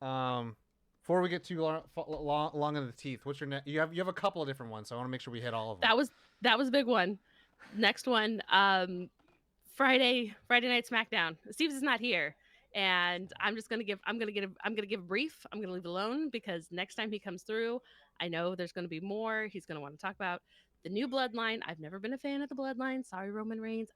Um, Before we get too long in the teeth, what's your you have a couple of different ones, so I want to make sure we hit all of them. That was a big one. Next one, Friday night SmackDown. Steve's is not here, and I'm gonna give a brief. I'm gonna leave it alone because next time he comes through, I know there's gonna be more. He's gonna want to talk about the new Bloodline. I've never been a fan of the Bloodline. Sorry, Roman Reigns.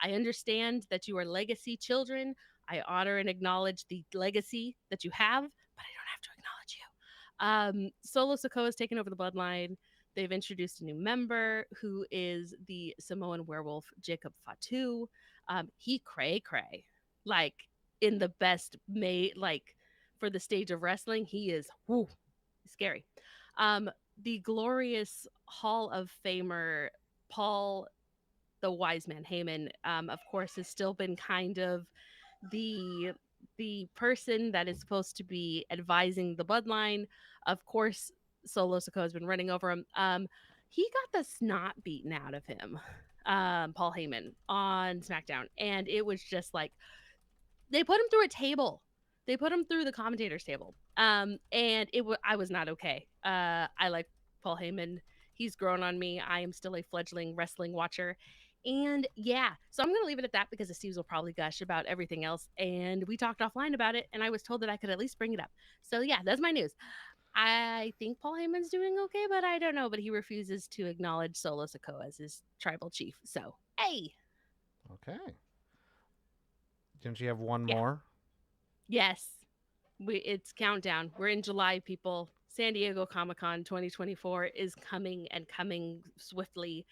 I understand that you are legacy children. I honor and acknowledge the legacy that you have, but I don't have to acknowledge you. Solo Sikoa has taken over the Bloodline. They've introduced a new member who is the Samoan werewolf, Jacob Fatu. He cray cray, like in the best made, like for the stage of wrestling. He is whoo, scary. The glorious Hall of Famer Paul the Wise Man Heyman, of course, has still been kind of the the person that is supposed to be advising the bloodline. Of course, Solo Sikoa has been running over him. He got the snot beaten out of him, Paul Heyman, on SmackDown, and it was just like they put him through a table. They put him through the commentators table. And I was not okay. I like Paul Heyman. He's grown on me. I am still a fledgling wrestling watcher. And yeah, so I'm going to leave it at that because the Steves will probably gush about everything else. And we talked offline about it, and I was told that I could at least bring it up. So yeah, that's my news. I think Paul Heyman's doing okay, but I don't know. But he refuses to acknowledge Solo Sikoa as his tribal chief. So, hey, Okay. Didn't you have one yeah, more? yes, it's countdown. We're in July, people. San Diego Comic-Con 2024 is coming and coming swiftly.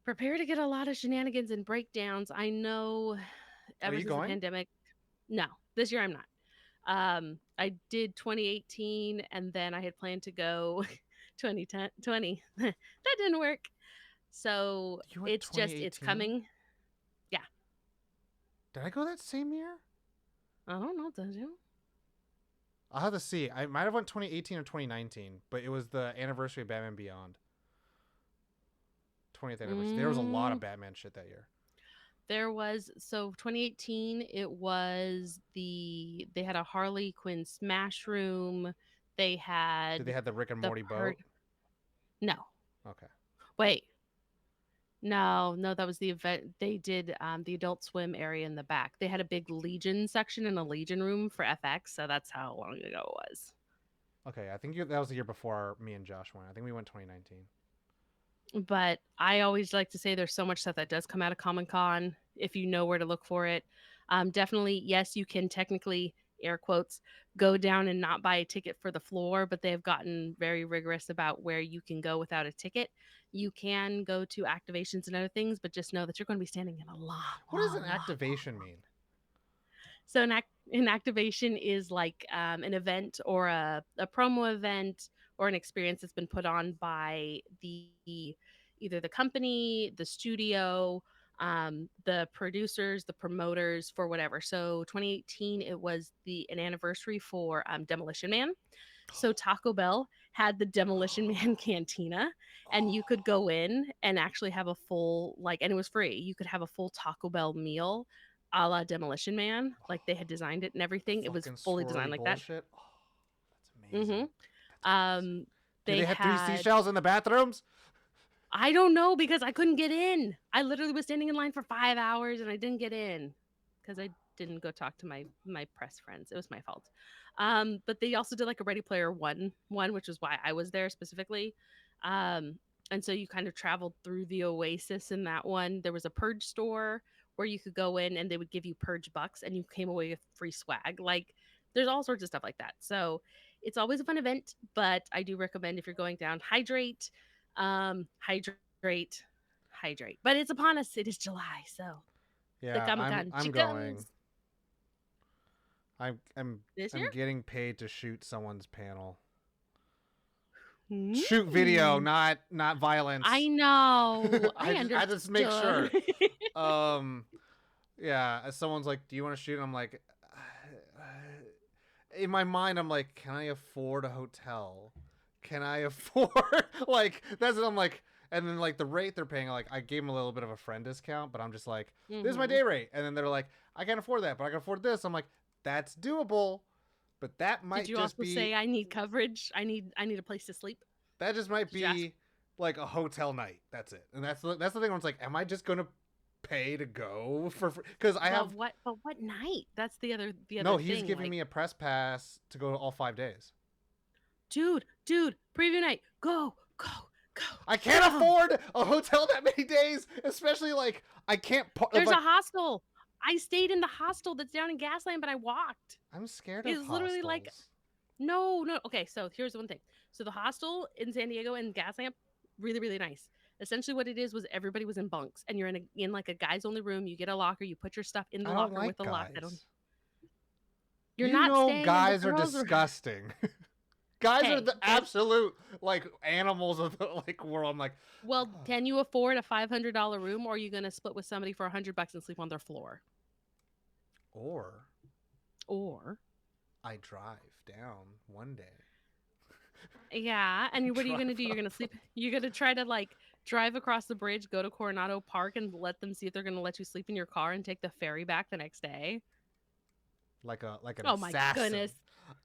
Prepare to get a lot of shenanigans and breakdowns. I know Are ever you since the going? pandemic. No, this year I'm not. I did 2018, and then I had planned to go 2010, that didn't work. So You went it's just it's 2018? coming. Yeah, Did I go that same year? I don't know. Does you? I'll have to see. I might have went 2018 or 2019, but it was the anniversary of Batman Beyond. 20th anniversary. There was a lot of Mm, Batman shit that year. there was, so 2018. It was they had a Harley Quinn smash room. They Did they had have the Rick and the Morty per boat? no, Okay. wait, no, that was the event. They did the Adult Swim area in the back. They had a big Legion section in a Legion room for FX, so that's how long ago it was. Okay, I think that was the year before me and Josh went. I think we went 2019. But I always like to say there's so much stuff that does come out of Comic Con if you know where to look for it. Definitely, yes, you can technically, air quotes, go down and not buy a ticket for the floor, but they've gotten very rigorous about where you can go without a ticket. You can go to activations and other things, but just know that you're going to be standing in a long, What does an long, long, activation mean? so an activation is like an event or a promo event or an experience that's been put on by the either the company, the studio, the producers, the promoters for whatever. So 2018, it was an anniversary for Demolition Man. So Taco Bell had the Demolition Man cantina, and you could go in and actually have a full, like, and it was free. You could have a full Taco Bell meal a la Demolition Man. Like they had designed it and everything. It was Fucking fully designed swirly like that. bullshit. Oh, that's hmm amazing. That's amazing. Um, Do they they have three had, seashells in the bathrooms? I don't know because I couldn't get in. I literally was standing in line for 5 hours and I didn't get in because I didn't go talk to my press friends. It was my fault. But they also did like a Ready Player One, which is why I was there specifically. Um, and so you kind of traveled through the Oasis in that one. There was a Purge store where you could go in and they would give you Purge bucks and you came away with free swag. Like there's all sorts of stuff like that. So it's always a fun event, but I do recommend if you're going down, hydrate, hydrate. But it's upon us. It is July, so the Yeah, Comic I'm Con I'm she going. comes I'm I'm this year. I'm getting paid to shoot someone's panel. Shoot video, Mm. not I violence. know. I I just make understood. sure. Um yeah, as someone's like, "Do you want to shoot?" I'm like in my mind I'm like, "Can I afford a hotel? Can I afford like that's what I'm like." And then like the rate they're paying, like I gave them a little bit of a friend discount, but I'm just like, "This is my hmm day rate." And then they're like, "I can't afford that, but I can afford this." I'm like, "That's doable." But that Did might you just also be say I need coverage? I need a place to sleep. that just might Did you ask? be like a hotel night. That's it. And that's the thing where it's like, am I just gonna pay to go for because I But have what? But what night? That's the other no. He's thing. giving Like, me a press pass to go all 5 days. dude, preview night. Go, go, I can't go. afford a hotel that many days, especially like I can't. There's a Like hostel. I stayed in the hostel that's down in Gasland, but I walked. I'm scared of It's literally like hostels. no. Okay, so here's the one thing. So the hostel in San Diego and Gaslamp, really, really nice. Essentially, what it is was everybody was in bunks, and you're in like a guys only room. You get a locker, you put your stuff in the I don't locker with like a lock. That don't. guys. You're You not know, staying in the guys are girls' room. disgusting. Guys are Hey, the absolute like animals of the like world. I'm like, well, oh. can you afford a $500 room, or are you going to split with somebody for $100 and sleep on their floor? Or Or I drive down one day. yeah, and what are you going to Drive do? You're going to up sleep. You're going to try to like drive across the bridge, go to Coronado Park, and let them see if they're going to let you sleep in your car and take the ferry back the next day. like an Oh my assassin. goodness.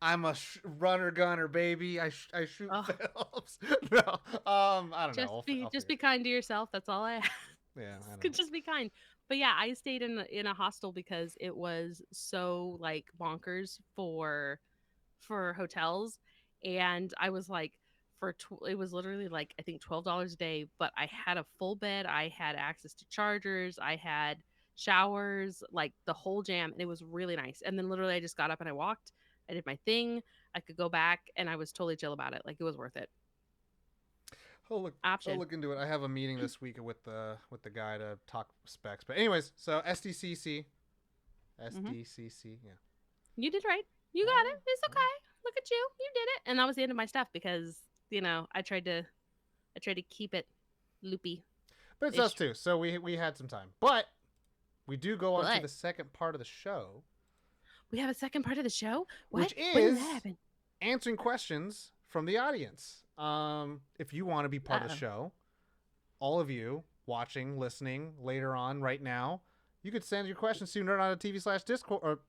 I'm a runner gunner, baby. I shoot Oh, films. No, I don't know. I'll just figure. be kind to yourself. That's all I ask. Yeah, I know. Could just be kind. But yeah, I stayed in a hostel because it was so like bonkers for hotels, and I was like it was literally like I think $12 a day, but I had a full bed, I had access to chargers, I had showers, like the whole jam, and it was really nice. And then literally I just got up and I walked, I did my thing, I could go back, and I was totally chill about it. Like it was worth it. I'll look. I'll Option. look into it. I have a meeting this week with the guy to talk specs. But anyways, so SDCC, hmm SDCC, yeah. You did right. You got Oh, it. It's oh. okay. Look at you. You did it. And that was the end of my stuff because, I tried to keep it loopy But it's us ish. too, so we had some time. But we do go on to But the second part of the show, we have a second part of the show. What? which When did that is happen? answering questions from the audience. If you want to be part of the Uh-oh. show, all of you watching, listening later on, right now, you could send your questions to nerd.tv/discord or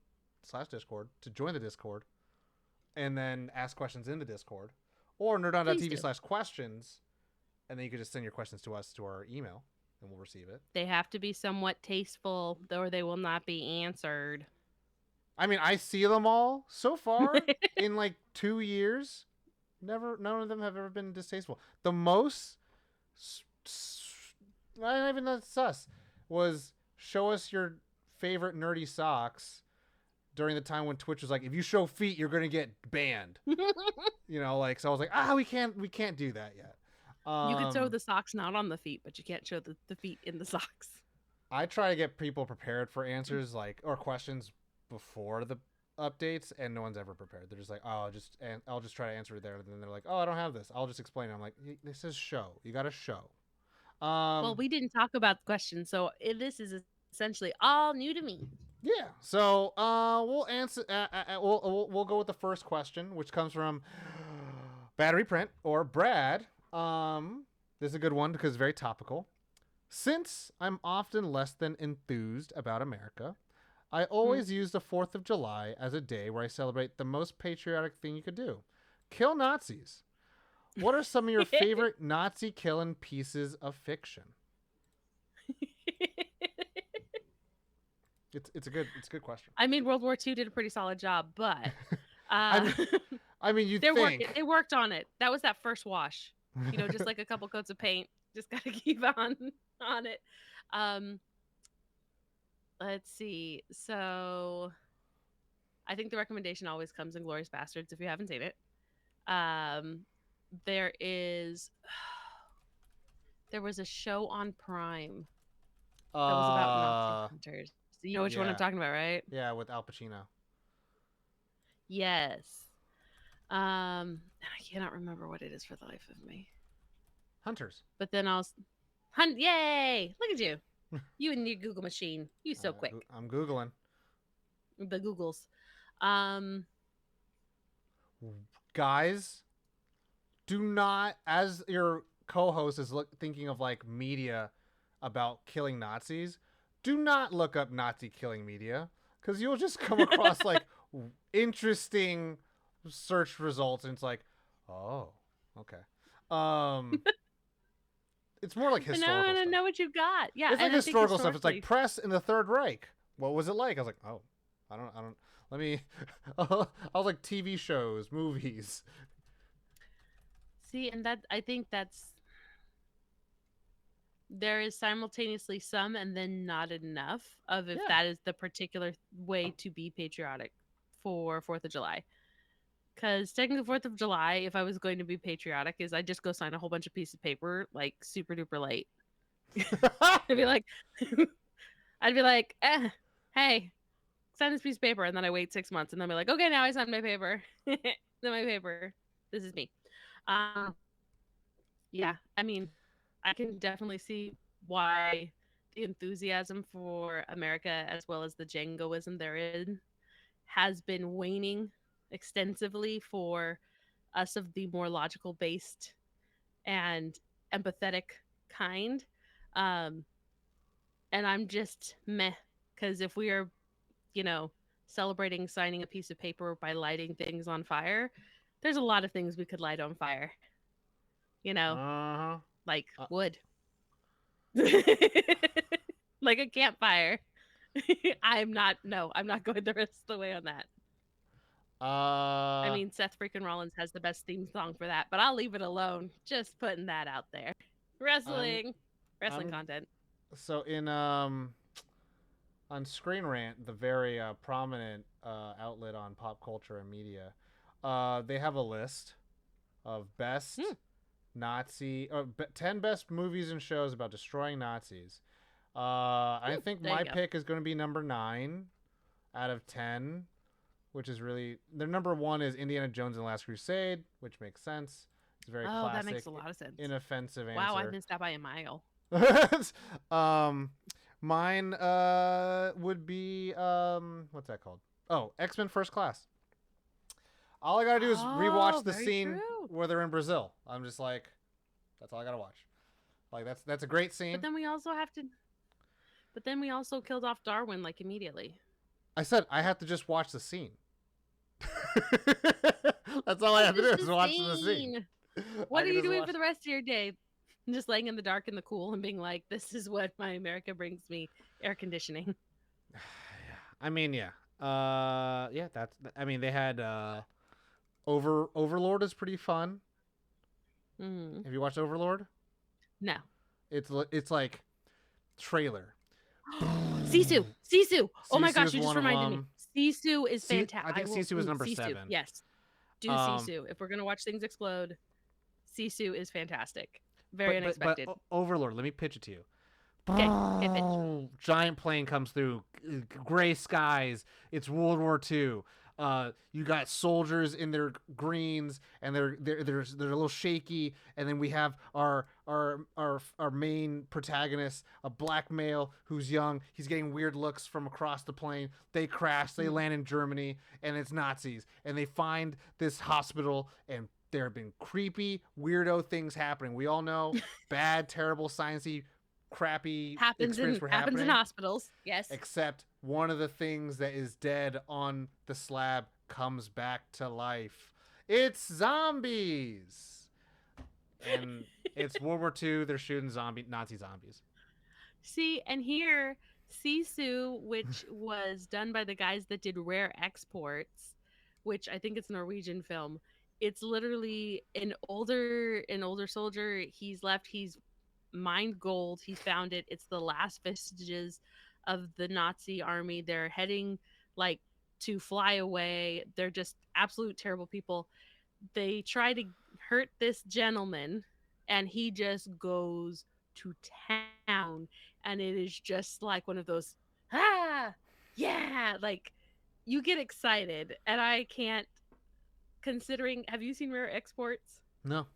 /discord to join the Discord, and then ask questions in the Discord, or Please do. nerd.tv/questions, and then you could just send your questions to us to our email, and we'll receive it. They have to be somewhat tasteful, or they will not be answered. I mean, I see them all so far in like 2 years. None of them have ever been distasteful. The most, not even that sus, was show us your favorite nerdy socks during the time when Twitch was like, if you show feet, you're gonna get banned. Like, so I was like, we can't do that yet. You could sew the socks not on the feet, but you can't show the feet in the socks. I try to get people prepared for answers or questions before the updates, and no one's ever prepared. They're just like, oh, I'll just try to answer it there. And then they're like, oh, I don't have this. I'll just explain it. I'm like, this is show. You got to show. Well, we didn't talk about the question, so this is essentially all new to me. Yeah. So we'll answer. We'll go with the first question, which comes from Battery Print or Brad. This is a good one because it's very topical. Since I'm often less than enthused about America, I always use the 4th of July as a day where I celebrate the most patriotic thing you could do: kill Nazis. What are some of your favorite Nazi killing pieces of fiction? It's a good question. I mean, World War II did a pretty solid job, but I mean, you think they worked on it. That was that first wash. Just like a couple coats of paint. Just gotta keep on it. Let's see. So, I think the recommendation always comes in Glorious Bastards if you haven't seen it. There was a show on Prime that was about Nazi hunters. You know which one I'm talking about, right? Yeah, with Al Pacino. Yes. I cannot remember what it is for the life of me. Hunters. But then hunt. Yay! Look at you. You and your Google machine. You so quick. I'm Googling. The Googles. Guys, do not, as your co-host is thinking of like media about killing Nazis, do not look up Nazi killing media, because you'll just come across like interesting search results, and it's like, oh, okay. It's more like historical I stuff. know what you got. Yeah, it's like historical stuff. It's like press in the Third Reich. What was it like? I was like, oh, I don't. Let me. I was like TV shows, movies. See, and I think there is simultaneously some and then not enough of if that is the particular way to be patriotic for 4th of July. Because technically 4th of July, if I was going to be patriotic, is I just go sign a whole bunch of pieces of paper, like super duper late. I'd be like, hey, sign this piece of paper. And then I wait 6 months and then I'll be like, okay, now I signed my paper. Then my paper. This is me. Yeah, I mean, I can definitely see why the enthusiasm for America, as well as the jingoism therein, has been waning extensively for us of the more logical based and empathetic kind. And I'm just meh, because if we are, celebrating signing a piece of paper by lighting things on fire, there's a lot of things we could light on fire. Like wood. Like a campfire. I'm not going the rest of the way on that. I mean, Seth freaking Rollins has the best theme song for that, but I'll leave it alone. Just putting that out there. Wrestling content. So on Screen Rant, the very prominent outlet on pop culture and media, they have a list of best Nazi or 10 best movies and shows about destroying Nazis. I think my pick is going to be number 9 out of 10. which is really their number one is Indiana Jones and the Last Crusade, which makes sense. It's a very Oh, that makes classic, a lot of sense. inoffensive Wow, I answer. missed that by a mile. um, mine would be what's that called? Oh, X-Men First Class. All I gotta do is Oh, rewatch the very scene true. where they're in Brazil. I'm just like, that's all I gotta watch. Like that's a great But scene. then we also have to. But then we also killed off Darwin like immediately. I said I have to just watch the scene. That's all I It's have to do just is a watch the scene. scene. I What are can you just doing watch. for the rest of your day? Just laying in the dark in the cool and being like, "This is what my America brings me: air conditioning." I mean, yeah. Yeah. That's. I mean, they had Overlord is pretty fun. Mm. Have you watched Overlord? No. It's like trailer. Sisu, Sisu. Oh my Sisu gosh, is you just one of reminded me. them. Sisu is fantastic. I think Sisu is number Sisu. 7. Yes, do Um, Sisu. If we're gonna watch things explode, Sisu is fantastic. Very but unexpected. Overlord. Let me pitch it to you. Okay, pitch. Giant plane comes through, gray skies. It's World War II. You got soldiers in their greens, and they're a little shaky. And then we have our main protagonist, a black male who's young. He's getting weird looks from across the plane. They crash. They land in Germany, and it's Nazis. And they find this hospital, and there have been creepy, weirdo things happening. We all know bad, terrible, sciencey, crappy experience were Happens in happening. hospitals. Yes. Except one of the things that is dead on the slab comes back to life. It's zombies. And it's World War II. They're shooting Nazi zombies. See, and here, Sisu, which was done by the guys that did Rare Exports, which I think it's a Norwegian film. It's literally an older soldier. He's left. He's mined gold. He found it. It's the last vestiges of the Nazi army. They're heading like to fly away. They're just absolute terrible people. They try to hurt this gentleman, and he just goes to town. And it is just like one of those, ah, yeah, like you get excited. And I can't, considering, have you seen Rare Exports? No.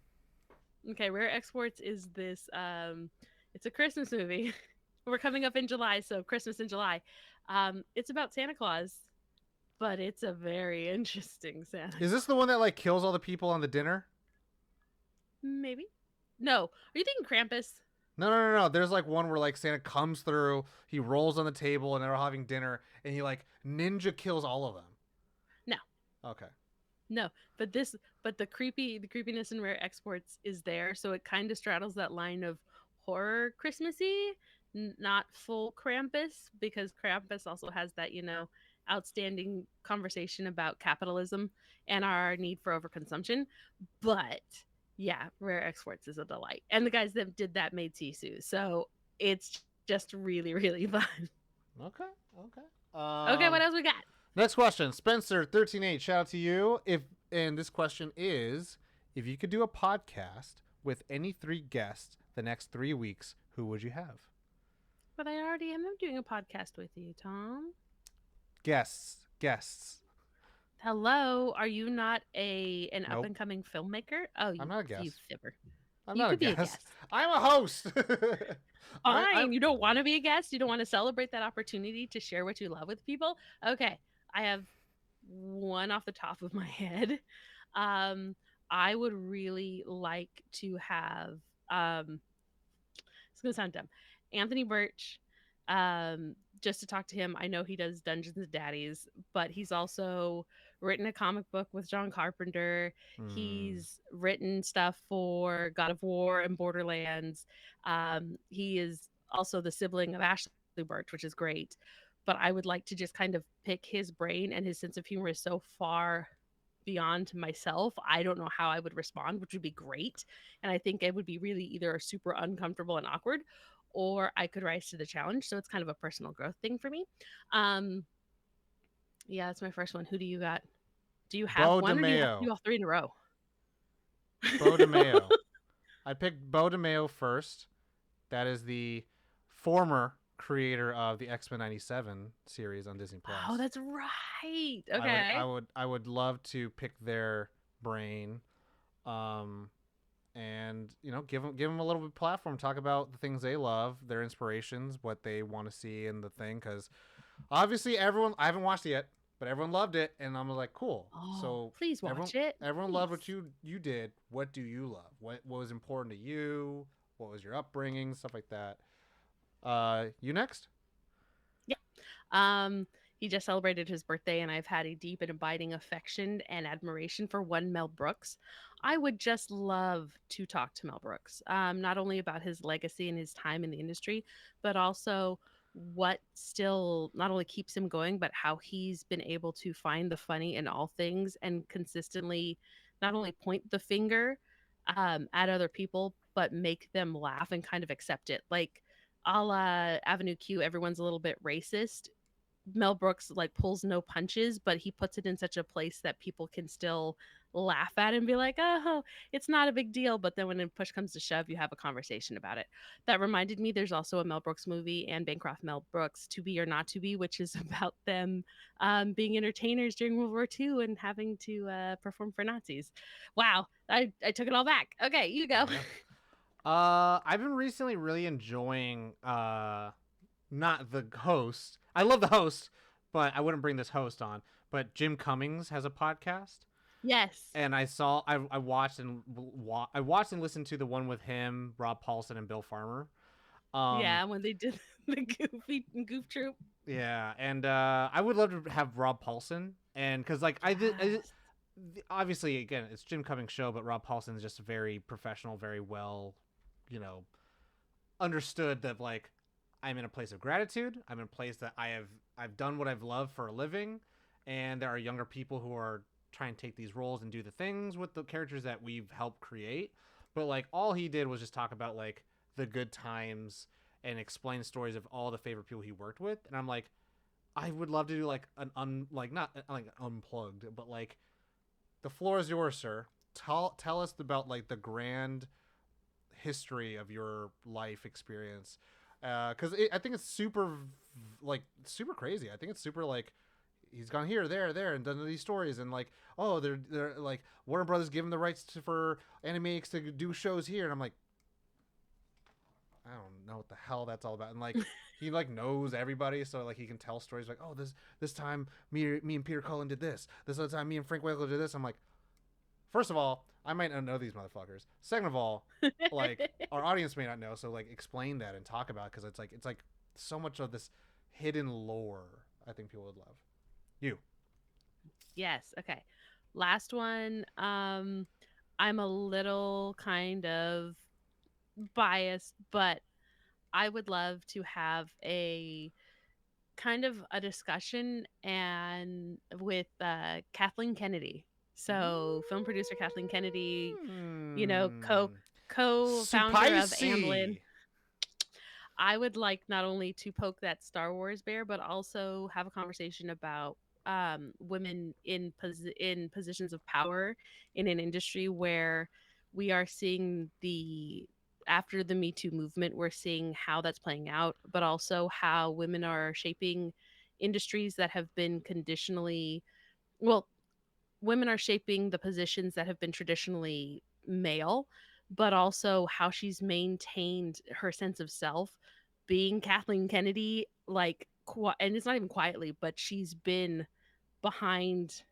Okay, Rare Exports is this it's a Christmas movie. We're coming up in July, so Christmas in July. It's about Santa Claus, but it's a very interesting Santa. Is this the one that like kills all the people on the dinner? Maybe. No. Are you thinking Krampus? No. There's like one where like Santa comes through, he rolls on the table, and they're all having dinner, and he like ninja kills all of them. No. Okay. No, but the creepiness in Rare Exports is there, so it kind of straddles that line of horror Christmassy, not full Krampus, because Krampus also has that, outstanding conversation about capitalism and our need for overconsumption. But yeah, Rare Exports is a delight, and the guys that did that made Sisu, so it's just really, really fun. Okay. Okay, what else we got? Next question, Spencer138. Shout out to you. And this question is, if you could do a podcast with any 3 guests the next 3 weeks, who would you have? But I already am doing a podcast with you, Tom. Guests. Hello, are you not an Nope. up and coming filmmaker? Oh, I'm not a guest. You fibber. I'm You not a could be a guest. guest. I'm a host. Fine. You don't want to be a guest? You don't want to celebrate that opportunity to share what you love with people? Okay. I have one off the top of my head. I would really like to have it's gonna sound dumb. Anthony Birch, just to talk to him. I know he does Dungeons and Daddies, but he's also written a comic book with John Carpenter. He's written stuff for God of War and Borderlands. He is also the sibling of Ashley Birch, which is great. But I would like to just kind of pick his brain, and his sense of humor is so far beyond myself. I don't know how I would respond, which would be great. And I think it would be really either super uncomfortable and awkward, or I could rise to the challenge. So it's kind of a personal growth thing for me. Yeah, that's my first one. Who do you got? Do you have Bo one, or do you have DeMayo. to do all 3 in a row? Bo DeMayo. I picked Bo DeMayo first. That is the former creator of the X-Men '97 series on Disney Plus. Oh, that's right. I would Okay. I would I would love to pick their brain, um, and give them a little bit of platform, talk about the things they love, their inspirations, what they want to see in the thing, because obviously everyone, I haven't watched it yet, but everyone loved it, and I'm like, cool. Oh, So please everyone watch it. everyone loved what Please. you did. What do you love? What was important to you? What was your upbringing? Stuff like that. You next? Yeah. Um, he just celebrated his birthday, and I've had a deep and abiding affection and admiration for one Mel Brooks. I would just love to talk to Mel Brooks, not only about his legacy and his time in the industry, but also what still not only keeps him going, but how he's been able to find the funny in all things and consistently not only point the finger at other people, but make them laugh and kind of accept it. Like a la Avenue Q, everyone's a little bit racist. Mel Brooks like pulls no punches, but he puts it in such a place that people can still laugh at and be like, "Oh, it's not a big deal." But then when push comes to shove, you have a conversation about it. That reminded me, there's also a Mel Brooks movie and Bancroft Mel Brooks, To Be or Not to Be, which is about them being entertainers during World War II and having to perform for Nazis. Wow, I took it all back. Okay, you go. Yeah. I've been recently really enjoying not the host. I love the host, but I wouldn't bring this host on. But Jim Cummings has a podcast, Yes. and I watched and listened to the one with him, Rob Paulson, and Bill Farmer. Um, Yeah, when they did the goofy goof troop. yeah, and I would love to have Rob Paulson, and because like Yes. obviously again it's Jim Cummings' show, but Rob Paulson is just very professional, very well, you know, understood that like I'm in a place of gratitude. I'm in a place that I've done what I've loved for a living, and there are younger people who are trying to take these roles and do the things with the characters that we've helped create. But like all he did was just talk about like the good times and explain stories of all the favorite people he worked with, and I'm like, I would love to do like like not like unplugged, but like the floor is yours, sir. Tell us about like the grand history of your life experience, because I think it's super crazy. I think it's super like he's gone here, there, and done these stories, and like, oh, they're like Warner Brothers give him the rights for Animax to do shows here, and I'm like, I don't know what the hell that's all about, and like he like knows everybody, so like he can tell stories like, oh, this time me and Peter Cullen did this other time me and Frank Winkler did this. I'm like, first of all, I might not know these motherfuckers. Second of all, like our audience may not know, so like explain that and talk about it, because it's like so much of this hidden lore. I think people would love. You. Yes. Okay. Last one. I'm a little kind of biased, but I would love to have a kind of a discussion and with Kathleen Kennedy. So, film producer Kathleen Kennedy, you know, Mm. co-founder of Amblin. Spicy. I would like not only to poke that Star Wars bear, but also have a conversation about women in in positions of power in an industry where we are seeing the after the Me Too movement, we're seeing how that's playing out, but also how women are shaping industries that have been conditionally well, women are shaping the positions that have been traditionally male, but also how she's maintained her sense of self being Kathleen Kennedy, like, and it's not even quietly, but she's been behind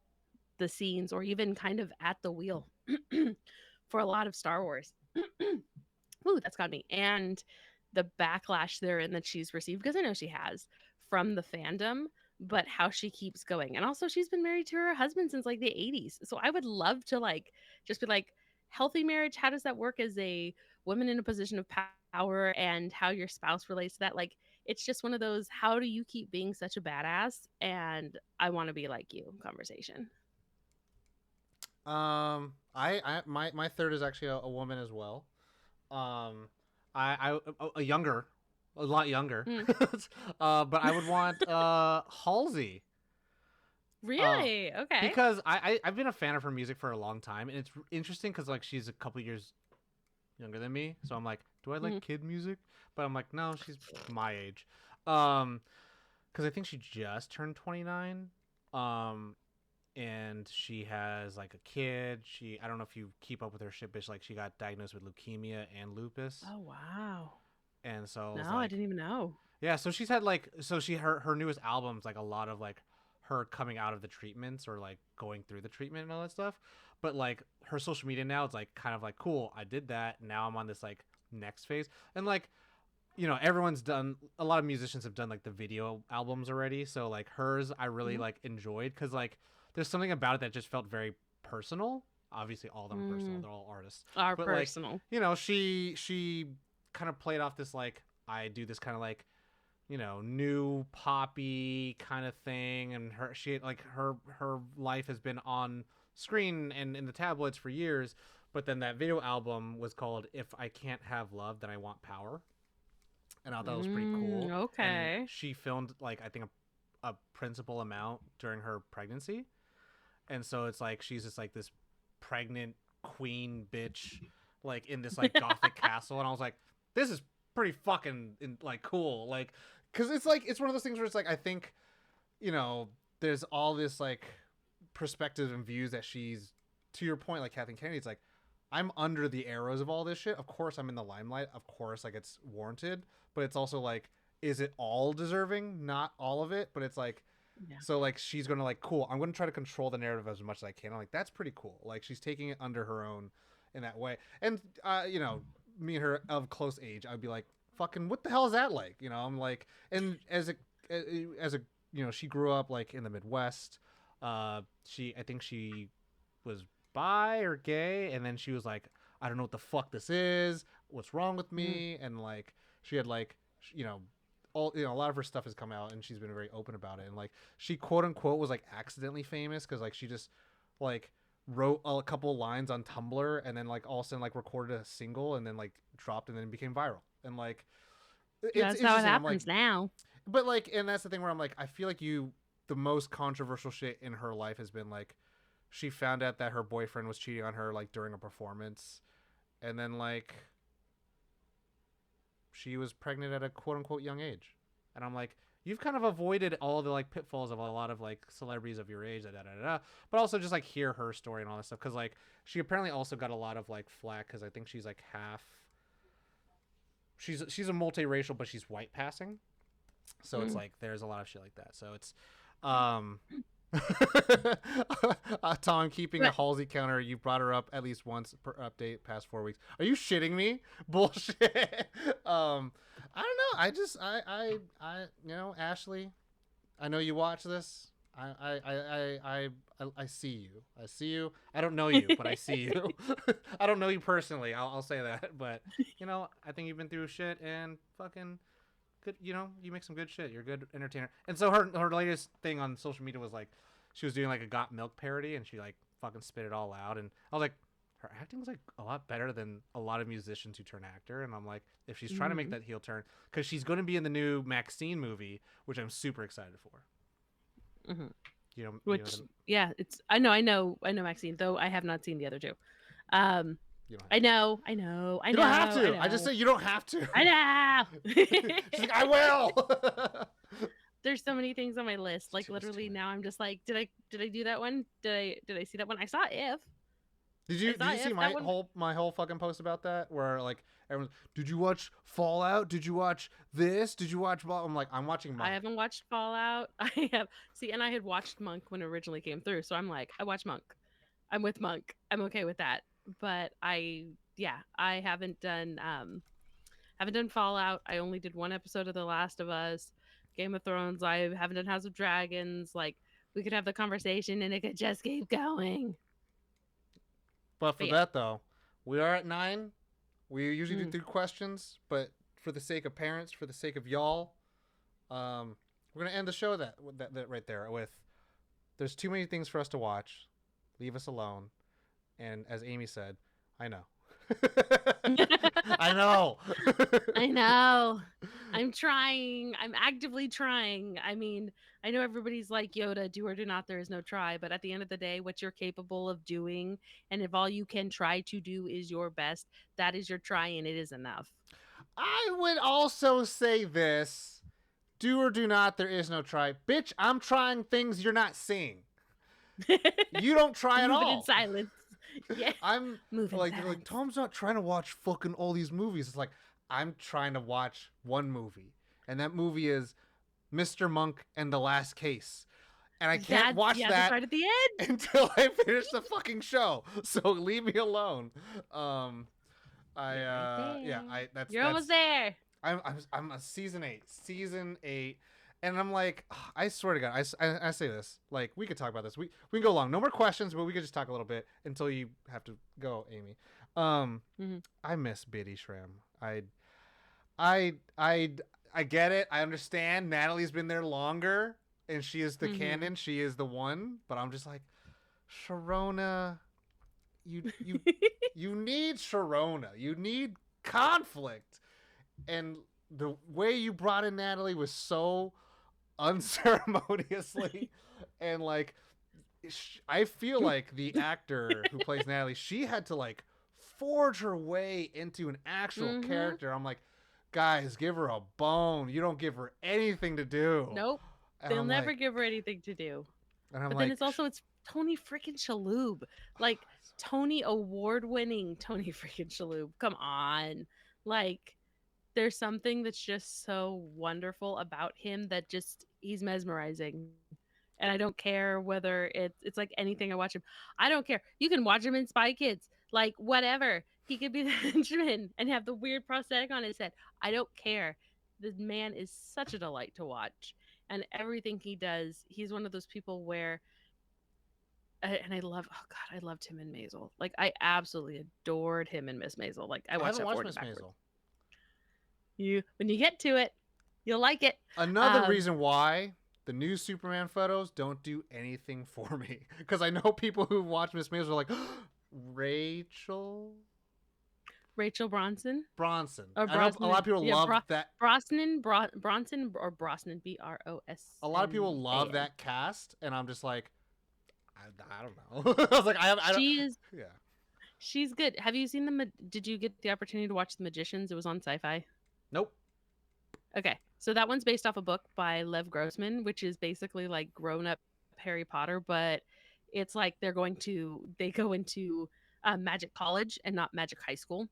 the scenes or even kind of at the wheel for a lot of Star Wars. Ooh, that's got me. And the backlash therein that she's received, because I know she has from the fandom, but how she keeps going. And also she's been married to her husband since like the 80s. So I would love to like just be like, healthy marriage, how does that work as a woman in a position of power and how your spouse relates to that? Like it's just one of those, how do you keep being such a badass and I want to be like you conversation. I my third is actually a woman as well. Um, a younger, a lot younger. Mm, But I would want Halsey. Uh, really? Okay. because I've been a fan of her music for a long time, and it's interesting because like she's a couple years younger than me, so I'm like, do I Mhm. like kid music? But I'm like, no, she's my age. Because I think she just turned 29. Um, and she has like a kid. I don't know if you keep up with her shit, but like she got diagnosed with leukemia and lupus, Oh wow. and so it was No, I like, didn't even know. yeah. So she's had like, so she her newest album's like a lot of like her coming out of the treatments or like going through the treatment and all that stuff. But like her social media now, it's like kind of like cool. I did that. Now I'm on this like next phase, and like everyone's done, a lot of musicians have done like the video albums already, so like hers I really Mhm. like enjoyed because like there's something about it that just felt very personal. Obviously all of them are personal, Mm, they're all artists, our but like personal. she kind of played off this like, I do this kind of like new poppy kind of thing, and she like her life has been on screen and in the tablets for years. But then that video album was called If I Can't Have Love, Then I Want Power, and I thought that was pretty Mm, cool. And okay. she filmed like I think a principal amount during her pregnancy, and so it's like she's just like this pregnant queen bitch, like in this like gothic castle, and I was like, this is pretty fucking like cool, like because it's like it's one of those things where it's like I think there's all this like perspectives and views that she's, to your point, like Kathleen Kennedy's like, I'm under the arrows of all this shit. Of course I'm in the limelight. Of course like it's warranted, but it's also like, is it all deserving? Not all of it, but it's like, Yeah. so like she's gonna like, cool, I'm gonna try to control the narrative as much as I can. I'm like, that's pretty cool. Like she's taking it under her own in that way. And me and her of close age, I'd be like, fucking what the hell is that like? I'm like, and as a she grew up like in the Midwest. I think she was bi or gay, and then she was like, I don't know what the fuck this is. What's wrong with Mm. me? And like she had like a lot of her stuff has come out, and she's been very open about it. And like she quote unquote was like accidentally famous because like she just like wrote a couple lines on Tumblr, and then like all of a sudden like recorded a single, and then like dropped, and then became viral. And like it's That's how it interesting. I'm like, happens now. but like, and that's the thing where I'm like, I feel like the most controversial shit in her life has been like, she found out that her boyfriend was cheating on her like during a performance, and then like she was pregnant at a quote unquote young age, and I'm like, you've kind of avoided all the like pitfalls of a lot of like celebrities of your age, da da da da. But also just like hear her story and all this stuff, because like she apparently also got a lot of like flack because I think she's like half. She's a multiracial, but she's white passing. So it's Mm. like there's a lot of shit like that. So it's um Tom, I'm keeping a But Halsey counter. You brought her up at least once per update past 4 weeks. Are you shitting me? Bullshit. I don't know. I Ashley, I know you watch this. I see you. I see you. I don't know you, but I see you. I don't know you personally. I'll say that. But I think you've been through shit and fucking good. You make some good shit. You're a good entertainer. And so her latest thing on social media was like, she was doing like a Got Milk parody, and she like fucking spit it all out. And I was like, her acting was like a lot better than a lot of musicians who turn actor. And I'm like, if she's trying to make mm, that heel turn, because she's going to be in the new Maxine movie, which I'm super excited for. hmm You know which yeah, it's I know Maxine, though I have not seen the other two. Um, you don't have I to. know, I know, I You don't have know, I to. I just know, say you don't have to. I know. She's like, I will. There's so many things on my list. Like It's too literally many. now I'm just like, did I do that one? Did I see that one? I saw if. Did I you saw did you see if that one. my whole fucking post about that, where like everyone's, did you watch Fallout? Did you watch this? Did you watch blah? I'm like, I'm watching I Monk. haven't watched Fallout. I have see, and I had watched Monk when it originally came through, so I'm like, I watched Monk. I'm with Monk. I'm okay with that. But I haven't done Fallout. I only did one episode of The Last of Us, Game of Thrones. I haven't done House of Dragons. Like we could have the conversation and it could just keep going. But for But yeah. that though, we are at 9. We usually do Mm. 3 questions, but for the sake of parents, for the sake of y'all, we're gonna end the show that right there with, there's too many things for us to watch. Leave us alone. And as Amy said, I know. I know. I know. I'm trying. I'm actively trying. I mean, I know everybody's like Yoda, do or do not, there is no try. But at the end of the day, what you're capable of doing, and if all you can try to do is your best, that is your try and it is enough. I would also say this. Do or do not. There is no try. Bitch, I'm trying things you're not seeing. You don't try at Moving in all. silence. Yeah. I'm Moving like, silence. Tom's not trying to watch fucking all these movies. It's like, I'm trying to watch one movie. And that movie is Mr. Monk and the Last Case. And I can't watch that's that right at the end. until I finish the fucking show. So leave me alone. You're almost there. I'm a season 8, and I'm like, I swear to God, I say this, like, we could talk about this. We can go long. No more questions, but we could just talk a little bit until you have to go, Amy. I miss Biddy Shram. I get it. I understand. Natalie's been there longer, and she is the canon. She is the one. But I'm just like, Sharona, you you need Sharona. You need conflict. And the way you brought in Natalie was so unceremoniously, and like, I feel like the actor who plays Natalie, she had to like forge her way into an actual character. I'm like, guys, give her a bone. You don't give her anything to do. Nope. They'll never give her anything to do. And I'm but like, then it's Tony freaking Shalhoub. Like, Tony award-winning Tony freaking Shalhoub. Come on. Like, there's something that's just so wonderful about him that just, he's mesmerizing. And I don't care whether it's like anything I watch him. I don't care. You can watch him in Spy Kids. Like, whatever. He could be the henchman and have the weird prosthetic on his head. I don't care. The man is such a delight to watch. And everything he does, he's one of those people where, and I loved him in Maisel. Like, I absolutely adored him in Miss Maisel. Like, I watched Miss Maisel. When you get to it, you'll like it. Another reason why the new Superman photos don't do anything for me, because I know people who watch Miss Maisel are like, Rachel Bronson. A lot of people love that. Bronson, Bronson, or Brosnan, BROS. A lot of people love that cast, and I'm just like, I don't know. I was like, she's good. Have you seen did you get the opportunity to watch The Magicians? It was on Sci-Fi. Nope. Okay, so that one's based off a book by Lev Grossman, which is basically like grown-up Harry Potter, but it's like they go into Magic College and not Magic High School.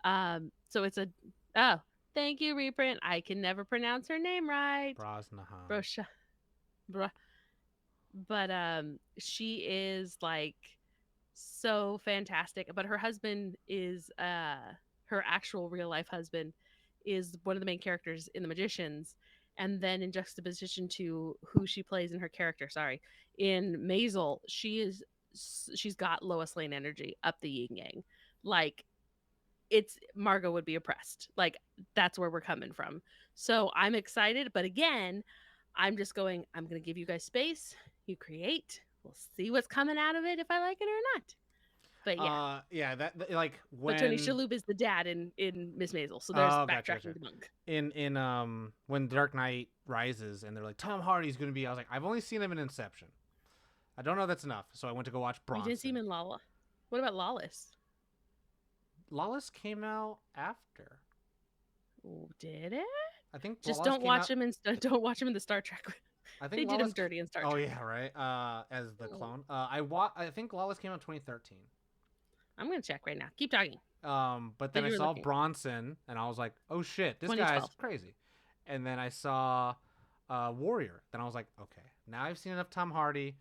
So it's thank you, reprint. I can never pronounce her name right. Brosnahan. But she is like so fantastic. But her husband is her actual real life husband is one of the main characters in The Magicians, and then in juxtaposition to who she plays in her character, in Maisel, she's got Lois Lane energy up the yin yang. Like, it's Margot would be oppressed. Like, that's where we're coming from. So I'm excited, but again, I'm just going, I'm going to give you guys space. You create. We'll see what's coming out of it, if I like it or not. But yeah. That like when. But Tony Shalhoub is the dad in Miss Maisel, so there's backtracking the monk. In when Dark Knight Rises, and they're like, Tom Hardy's going to be. I was like, I've only seen him in Inception. I don't know if that's enough, so I went to go watch Bronson. You didn't see him in Lala. What about Lawless? Lawless came out after. Oh, did it? I think just don't watch him in the Star Trek. I think they did him dirty in Star Trek. Oh yeah, right. As the clone. I think Lawless came out in 2013. I'm gonna check right now. Keep talking. But then I saw Bronson, and I was like, oh shit, this guy's crazy. And then I saw Warrior. Then I was like, okay, now I've seen enough Tom Hardy.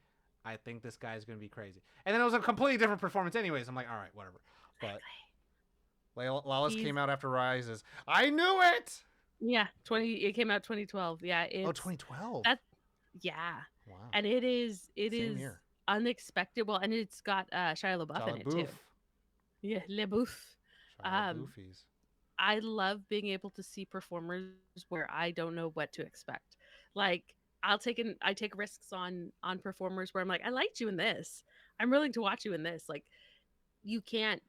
I think this guy's gonna be crazy. And then it was a completely different performance, anyways. I'm like, all right, whatever. But Lawless came out after Rises. I knew it. Yeah, It came out 2012. Yeah. 2012. Yeah. Wow. And it is year. Unexpected. Well, and it's got Shia LaBeouf in it too. Yeah, LaBeouf. I love being able to see performers where I don't know what to expect. Like, I take risks on performers where I'm like, I liked you in this. I'm willing to watch you in this. Like, you can't.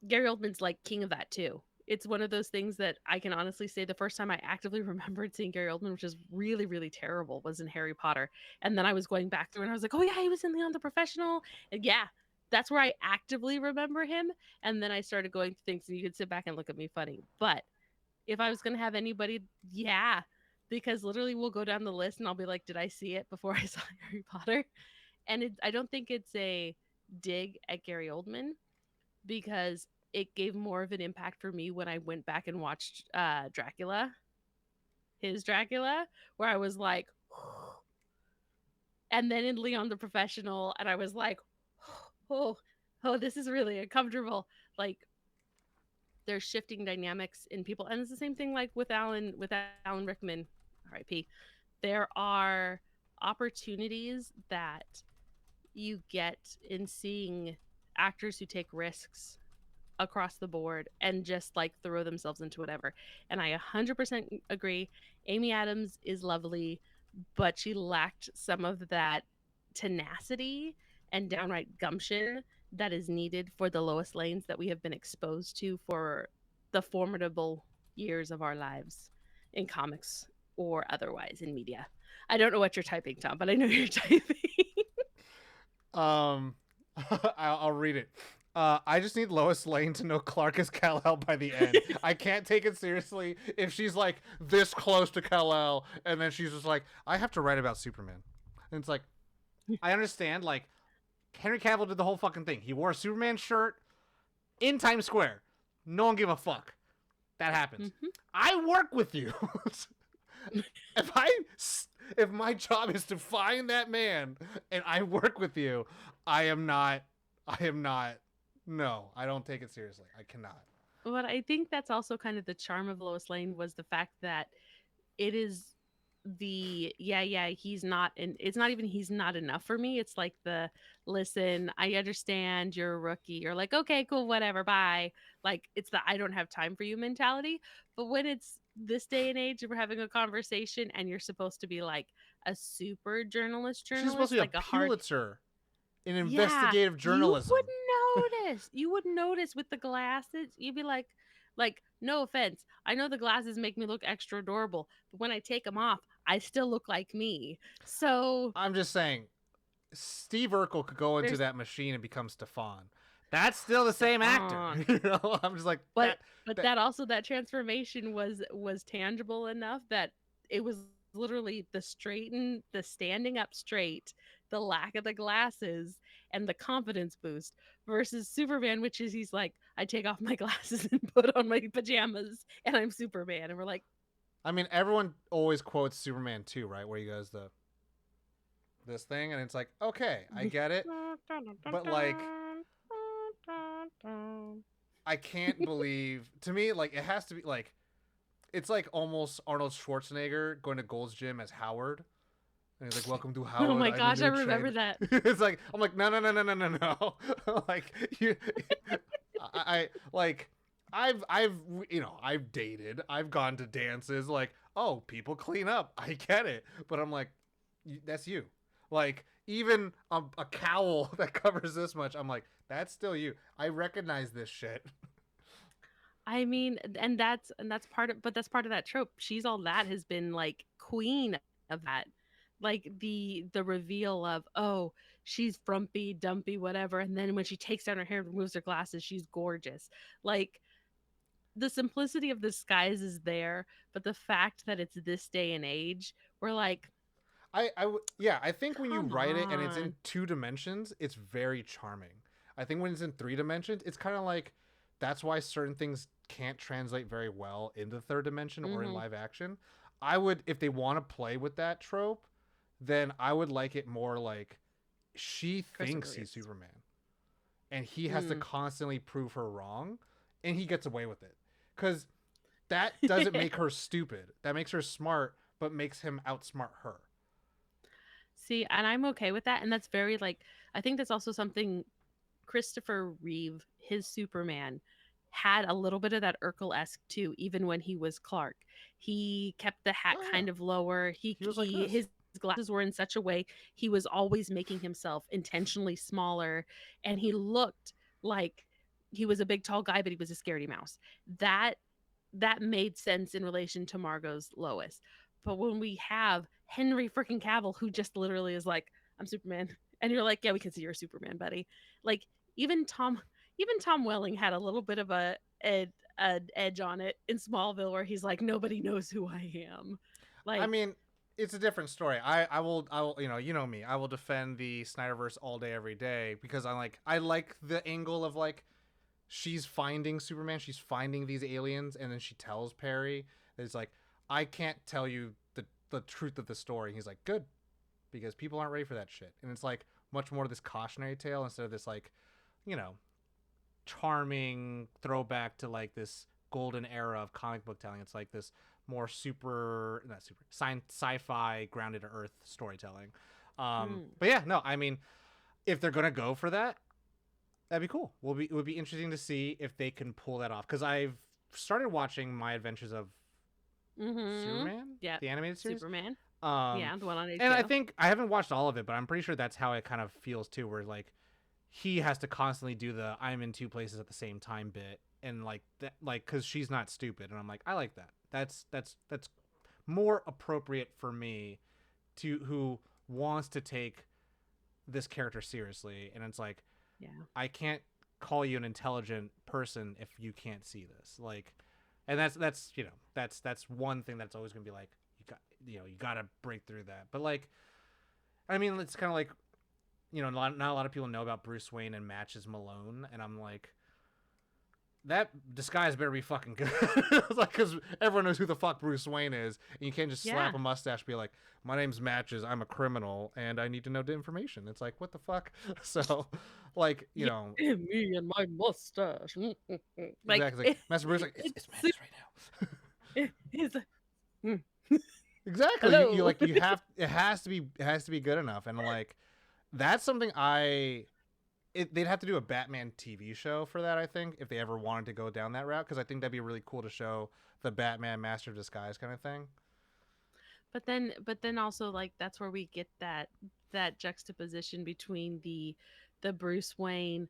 Gary Oldman's like king of that too. It's one of those things that I can honestly say the first time I actively remembered seeing Gary Oldman, which is really, really terrible, was in Harry Potter. And then I was going back through and I was like, oh yeah, he was in Leon the Professional. And yeah, that's where I actively remember him. And then I started going through things, and you could sit back and look at me funny. But if I was going to have anybody, yeah, because literally we'll go down the list and I'll be like, did I see it before I saw Harry Potter? And I don't think it's a dig at Gary Oldman because it gave more of an impact for me when I went back and watched Dracula, his Dracula, where I was like, and then in Leon the Professional, and I was like, oh, oh, this is really uncomfortable. Like there's shifting dynamics in people, and it's the same thing like with Alan Rickman, R.I.P. There are opportunities that you get in seeing actors who take risks across the board and just like throw themselves into whatever. And I 100% agree. Amy Adams is lovely, but she lacked some of that tenacity and downright gumption that is needed for the Lois Lanes that we have been exposed to for the formidable years of our lives in comics or otherwise in media. I don't know what you're typing, Tom, but I know you're typing. Um, I'll read it. I just need Lois Lane to know Clark is Kal-El by the end. I can't take it seriously if she's like this close to Kal-El, and then she's just like, I have to write about Superman. And it's like, I understand, like, Henry Cavill did the whole fucking thing. He wore a Superman shirt in Times Square. No one gave a fuck. That happens. Mm-hmm. I work with you. if my job is to find that man and I work with you, I am not. No, I don't take it seriously. I cannot. But I think that's also kind of the charm of Lois Lane was the fact that it is he's not, and it's not even he's not enough for me. It's like the listen, I understand you're a rookie. You're like, okay, cool, whatever, bye. Like it's the I don't have time for you mentality. But when it's this day and age, we're having a conversation and you're supposed to be like a super She's supposed to be like a a hard Pulitzer in yeah, investigative journalism. you would notice. You would notice with the glasses. You'd be like, no offense. I know the glasses make me look extra adorable, but when I take them off, I still look like me. So I'm just saying, Steve Urkel could go into there's that machine and become Stefan. That's still the same actor. Stefan. You know, I'm just like But that also that transformation was tangible enough that it was literally the standing up straight, the lack of the glasses, and the confidence boost versus Superman, which is he's like, I take off my glasses and put on my pajamas and I'm Superman. And we're like, I mean, everyone always quotes Superman 2, right? Where he goes this thing, and it's like, okay, I get it, but like, I can't believe. To me, like, it has to be like, it's like almost Arnold Schwarzenegger going to Gold's Gym as Howard. And he's like, "Welcome to Howard." oh my I'm gosh, a I new remember trainer. that. It's like I'm like, no. Like you, I like, I've I've dated, I've gone to dances. Like, oh, people clean up. I get it, but I'm like, that's you. Like, even a cowl that covers this much, I'm like, that's still you. I recognize this shit. I mean, and that's part of, but that's part of that trope. She's all that has been like queen of that. Like the reveal of, oh, she's frumpy, dumpy, whatever, and then when she takes down her hair and removes her glasses, she's gorgeous. Like the simplicity of the skies is there, but the fact that it's this day and age, we're like, Yeah, I think when you come write it and it's in on. 2 dimensions, it's very charming. I think when it's in 3 dimensions, it's kind of like, that's why certain things can't translate very well in the third dimension or in Mm-hmm. live action. I would, if they want to play with that trope, then I would like it more like she Christopher thinks he's Reeves. Superman and he has to Mm. constantly prove her wrong, and he gets away with it. Because that doesn't make her stupid. That makes her smart, but makes him outsmart her. See, and I'm okay with that. And that's very like, I think that's also something Christopher Reeve, his Superman, had a little bit of that Urkel esque too, even when he was Clark. He kept the hat Oh yeah, kind of lower. he was like this. His glasses were in such a way he was always making himself intentionally smaller, and he looked like he was a big tall guy, but he was a scaredy mouse. That that made sense in relation to Margot's Lois. But when we have Henry freaking Cavill, who just literally is like, I'm Superman, and you're like, yeah, we can see you're Superman, buddy. Like even Tom, even Tom Welling had a little bit of a edge on it in Smallville, where he's like, nobody knows who I am. I Like, mean, it's a different story. I will, you know me. I will defend the Snyderverse all day, every day because I like the angle of like she's finding Superman, she's finding these aliens, and then she tells Perry that it's like I can't tell you the truth of the story. And he's like, good, because people aren't ready for that shit, and it's like much more this cautionary tale instead of this like, you know, charming throwback to like this golden era of comic book telling. It's like this more super, not super, sci-fi grounded to earth storytelling. mm, But yeah, no, I mean, if they're gonna go for that, that'd be cool. It would be interesting to see if they can pull that off. Because I've started watching My Adventures of mm-hmm. Superman, Yeah, the animated series. Superman. Um, Yeah, the one on and I HBO. think I haven't watched all of it, but I'm pretty sure that's how it kind of feels too. Where like he has to constantly do the "I'm in two places at the same time" bit, and like that, like because she's not stupid, and I'm like, I like that. That's more appropriate for me to who wants to take this character seriously, and it's like Yeah. I can't call you an intelligent person if you can't see this. Like, and that's you know that's one thing that's always gonna be like you gotta break through that. But like, I mean, it's kind of like not a lot of people know about Bruce Wayne and matches Malone, and I'm like, that disguise better be fucking good. Like, because everyone knows who the fuck Bruce Wayne is, and you can't just slap Yeah. a mustache and be like, my name's Matches, I'm a criminal, and I need to know the information. It's like, what the fuck? So, like, you Yeah, know, me and my mustache. Like exactly. Like, Master Bruce, like, it's su- Matches right now. it's like, mm, Exactly. You hello. like it has to be good enough, and like that's something they'd have to do a Batman TV show for that, I think, if they ever wanted to go down that route, because I think that'd be really cool to show the Batman Master of Disguise kind of thing. But then also like that's where we get that juxtaposition between the Bruce Wayne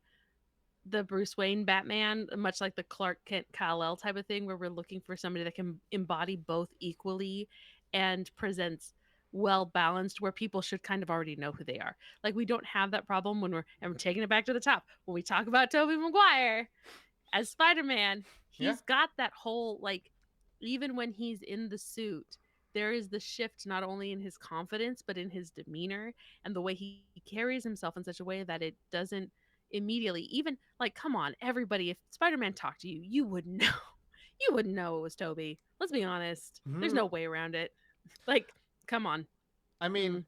the Bruce Wayne Batman, much like the Clark Kent Kal-El type of thing, where we're looking for somebody that can embody both equally and presents well balanced, where people should kind of already know who they are. Like we don't have that problem when we're taking it back to the top when we talk about Tobey Maguire as Spider-Man. Yeah. He's got that whole like, even when he's in the suit, there is the shift not only in his confidence but in his demeanor and the way he carries himself in such a way that it doesn't immediately even like, come on, everybody, if Spider-Man talked to you, you would know. You wouldn't know it was Toby. Let's be honest. There's Mm-hmm. no way around it. Like, come on. I mean, Mm,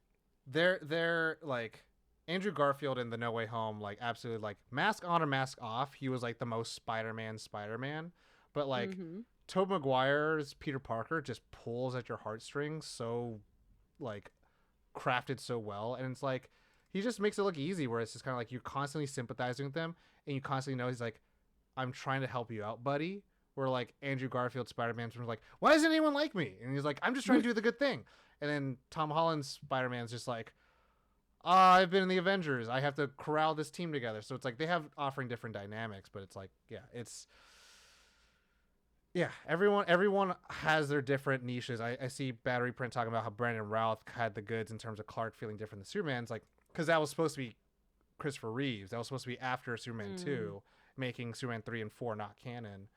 they're like Andrew Garfield in the No Way Home, like absolutely like mask on or mask off. He was like the most Spider-Man, but like mm-hmm. Tobey Maguire's Peter Parker just pulls at your heartstrings so like crafted so well, and it's like he just makes it look easy. Where it's just kind of like you're constantly sympathizing with him, and you constantly know he's like, I'm trying to help you out, buddy. Where like Andrew Garfield Spider Man's like, why doesn't anyone like me? And he's like, I'm just trying to do the good thing. And then Tom Holland's Spider Man's just like, I've been in the Avengers. I have to corral this team together. So it's like they have offering different dynamics, but it's like, yeah, everyone has their different niches. I see Battery Print talking about how Brandon Routh had the goods in terms of Clark feeling different than Superman's, like because that was supposed to be Christopher Reeves. That was supposed to be after Superman Mm. 2, making Superman 3 and 4 not canon.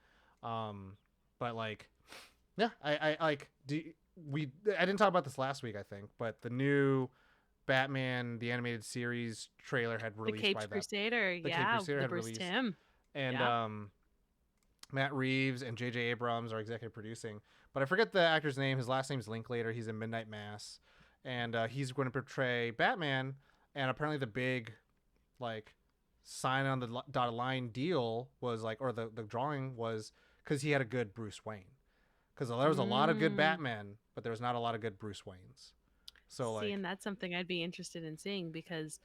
Um, but like, yeah, I like I didn't talk about this last week, I think, but the new Batman the animated series trailer had The released by Caped that. Crusader, The Cape yeah, Crusader the had Bruce released, Tim. and Yeah. Matt Reeves and J.J. Abrams are executive producing. But I forget the actor's name. His last name's Linklater. He's in Midnight Mass, and he's going to portray Batman. And apparently, the big like sign on the dotted line deal was like, or the drawing was because he had a good Bruce Wayne. Because there was a lot of good Mm. Batman, but there was not a lot of good Bruce Waynes. So See, like, and that's something I'd be interested in seeing because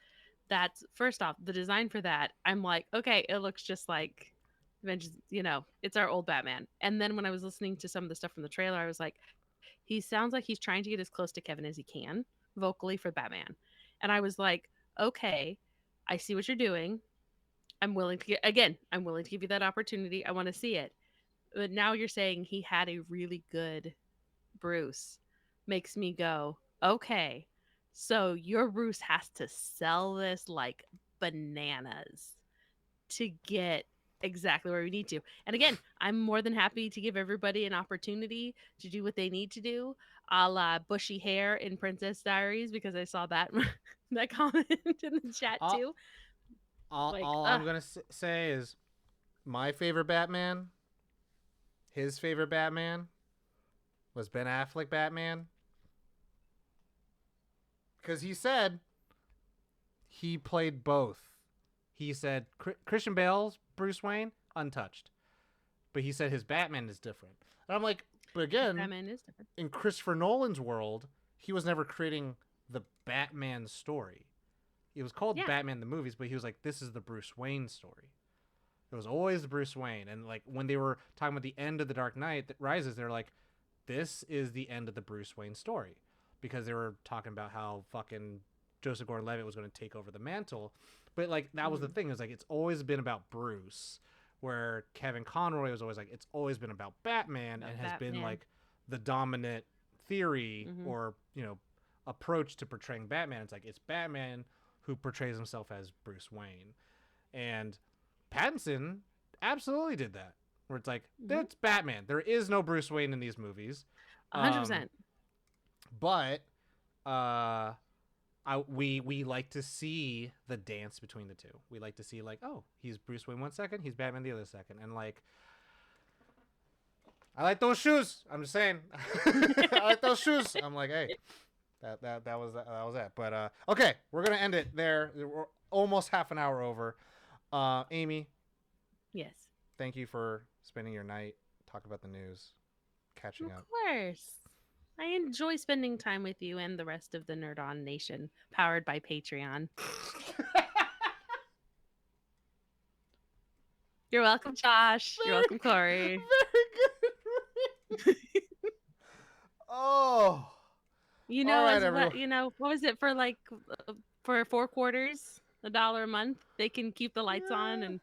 that's first off, the design for that, I'm like, okay, it looks just like Avengers, it's our old Batman. And then when I was listening to some of the stuff from the trailer, I was like, he sounds like he's trying to get as close to Kevin as he can vocally for Batman. And I was like, okay, I see what you're doing. I'm willing to give you that opportunity. I want to see it. But now you're saying he had a really good Bruce, makes me go, okay, so your Bruce has to sell this like bananas to get. exactly where we need to. And again, I'm more than happy to give everybody an opportunity to do what they need to do, a la bushy hair in Princess Diaries, because I saw that that comment in the chat All, too. Like, all I'm gonna say is my favorite Batman, his favorite Batman was Ben Affleck Batman, because he said he played both. He said Christian Bale's Bruce Wayne untouched, but he said his Batman is different. And I'm like, but again, Batman is different. in Christopher Nolan's world, he was never creating the Batman story. It was called Batman the movies, but he was like, this is the Bruce Wayne story. It was always the Bruce Wayne. And like when they were talking about the end of The Dark Knight that Rises, they're like, this is the end of the Bruce Wayne story. Because they were talking about how fucking Joseph Gordon-Levitt was going to take over the mantle. But like that was the thing. It was like it's always been about Bruce, where Kevin Conroy was always like it's always been about Batman and has been like the dominant theory or approach to portraying Batman. It's like it's Batman who portrays himself as Bruce Wayne, and Pattinson absolutely did that. Where it's like that's Batman. There is no Bruce Wayne in these movies. 100%. But we like to see the dance between the two. We like to see like, oh, he's Bruce Wayne 1 second, he's Batman the other second, and like, I like those shoes. I'm just saying, I like those shoes. I'm like, hey, that was that. But okay, we're gonna end it there. We're almost half an hour over. Amy, yes, thank you for spending your night talking about the news, catching up. Of course. I enjoy spending time with you and the rest of the Nerd On Nation, powered by Patreon. You're welcome, Josh. You're welcome, Corey. Very good. Oh. You know, what was it for for 4 quarters, $1 a month? They can keep the lights on and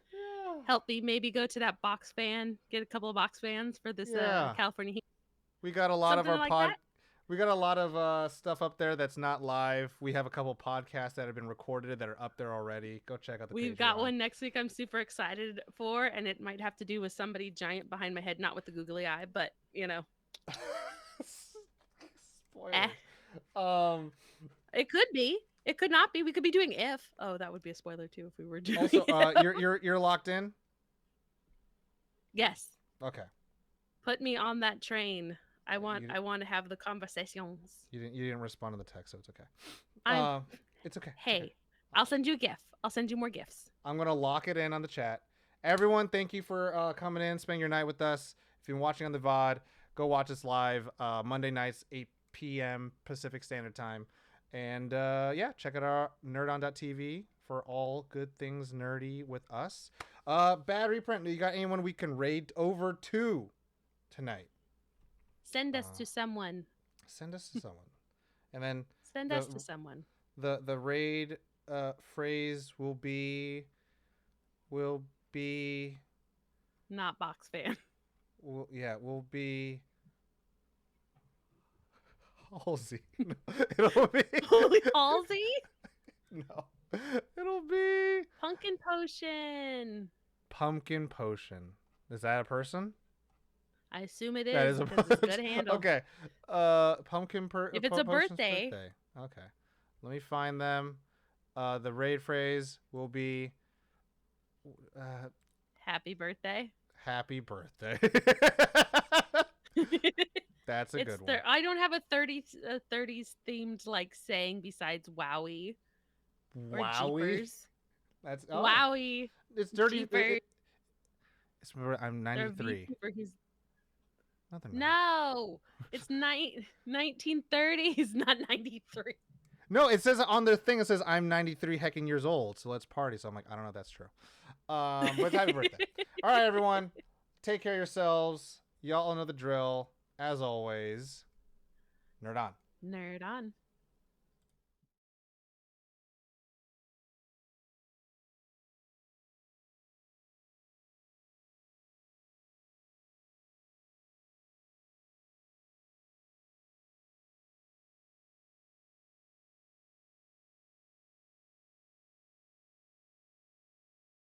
help me maybe go to that box fan, get a couple of box fans for this California heat. We got a lot of our we got a lot of stuff up there that's not live. We have a couple podcasts that have been recorded that are up there already. Go check out the We've got one next week I'm super excited for, and it might have to do with somebody giant behind my head, not with the googly eye, but Spoilers. It could be. It could not be. We could be doing If. Oh, that would be a spoiler too if we were doing Also, you're locked in? Yes. Okay. Put me on that train. I want to have the conversations. You didn't respond to the text, so it's okay. It's okay. Hey, it's okay. I'll send you a GIF. I'll send you more GIFs. I'm gonna lock it in on the chat. Everyone, thank you for coming in, spending your night with us. If you're watching on the VOD, go watch us live Monday nights, 8 p.m. Pacific Standard Time. And check out our nerdon.tv for all good things nerdy with us. Bad Reprint, you got anyone we can raid over to tonight? Send us to someone. Send us to someone. And then send us to someone. The raid phrase will be not box fan. Will be Halsey. It'll be Holy Halsey? No. It'll be Pumpkin Potion. Pumpkin Potion. Is that a person? I assume it is. That is a person. It's a good handle. Okay. Pumpkin If it's a birthday. Okay. Let me find them. The raid phrase will be happy birthday. Happy birthday. That's a good one. I don't have a 30s themed saying besides Wowie. Wowie. That's Wowie. It's dirty. I'm 93. No, it's 1930s, not 93. No, it says on the thing. It says I'm 93 hecking years old, so let's party. So I'm like, I don't know if that's true. But happy birthday! All right, everyone, take care of yourselves. Y'all know the drill. As always, nerd on. Nerd on.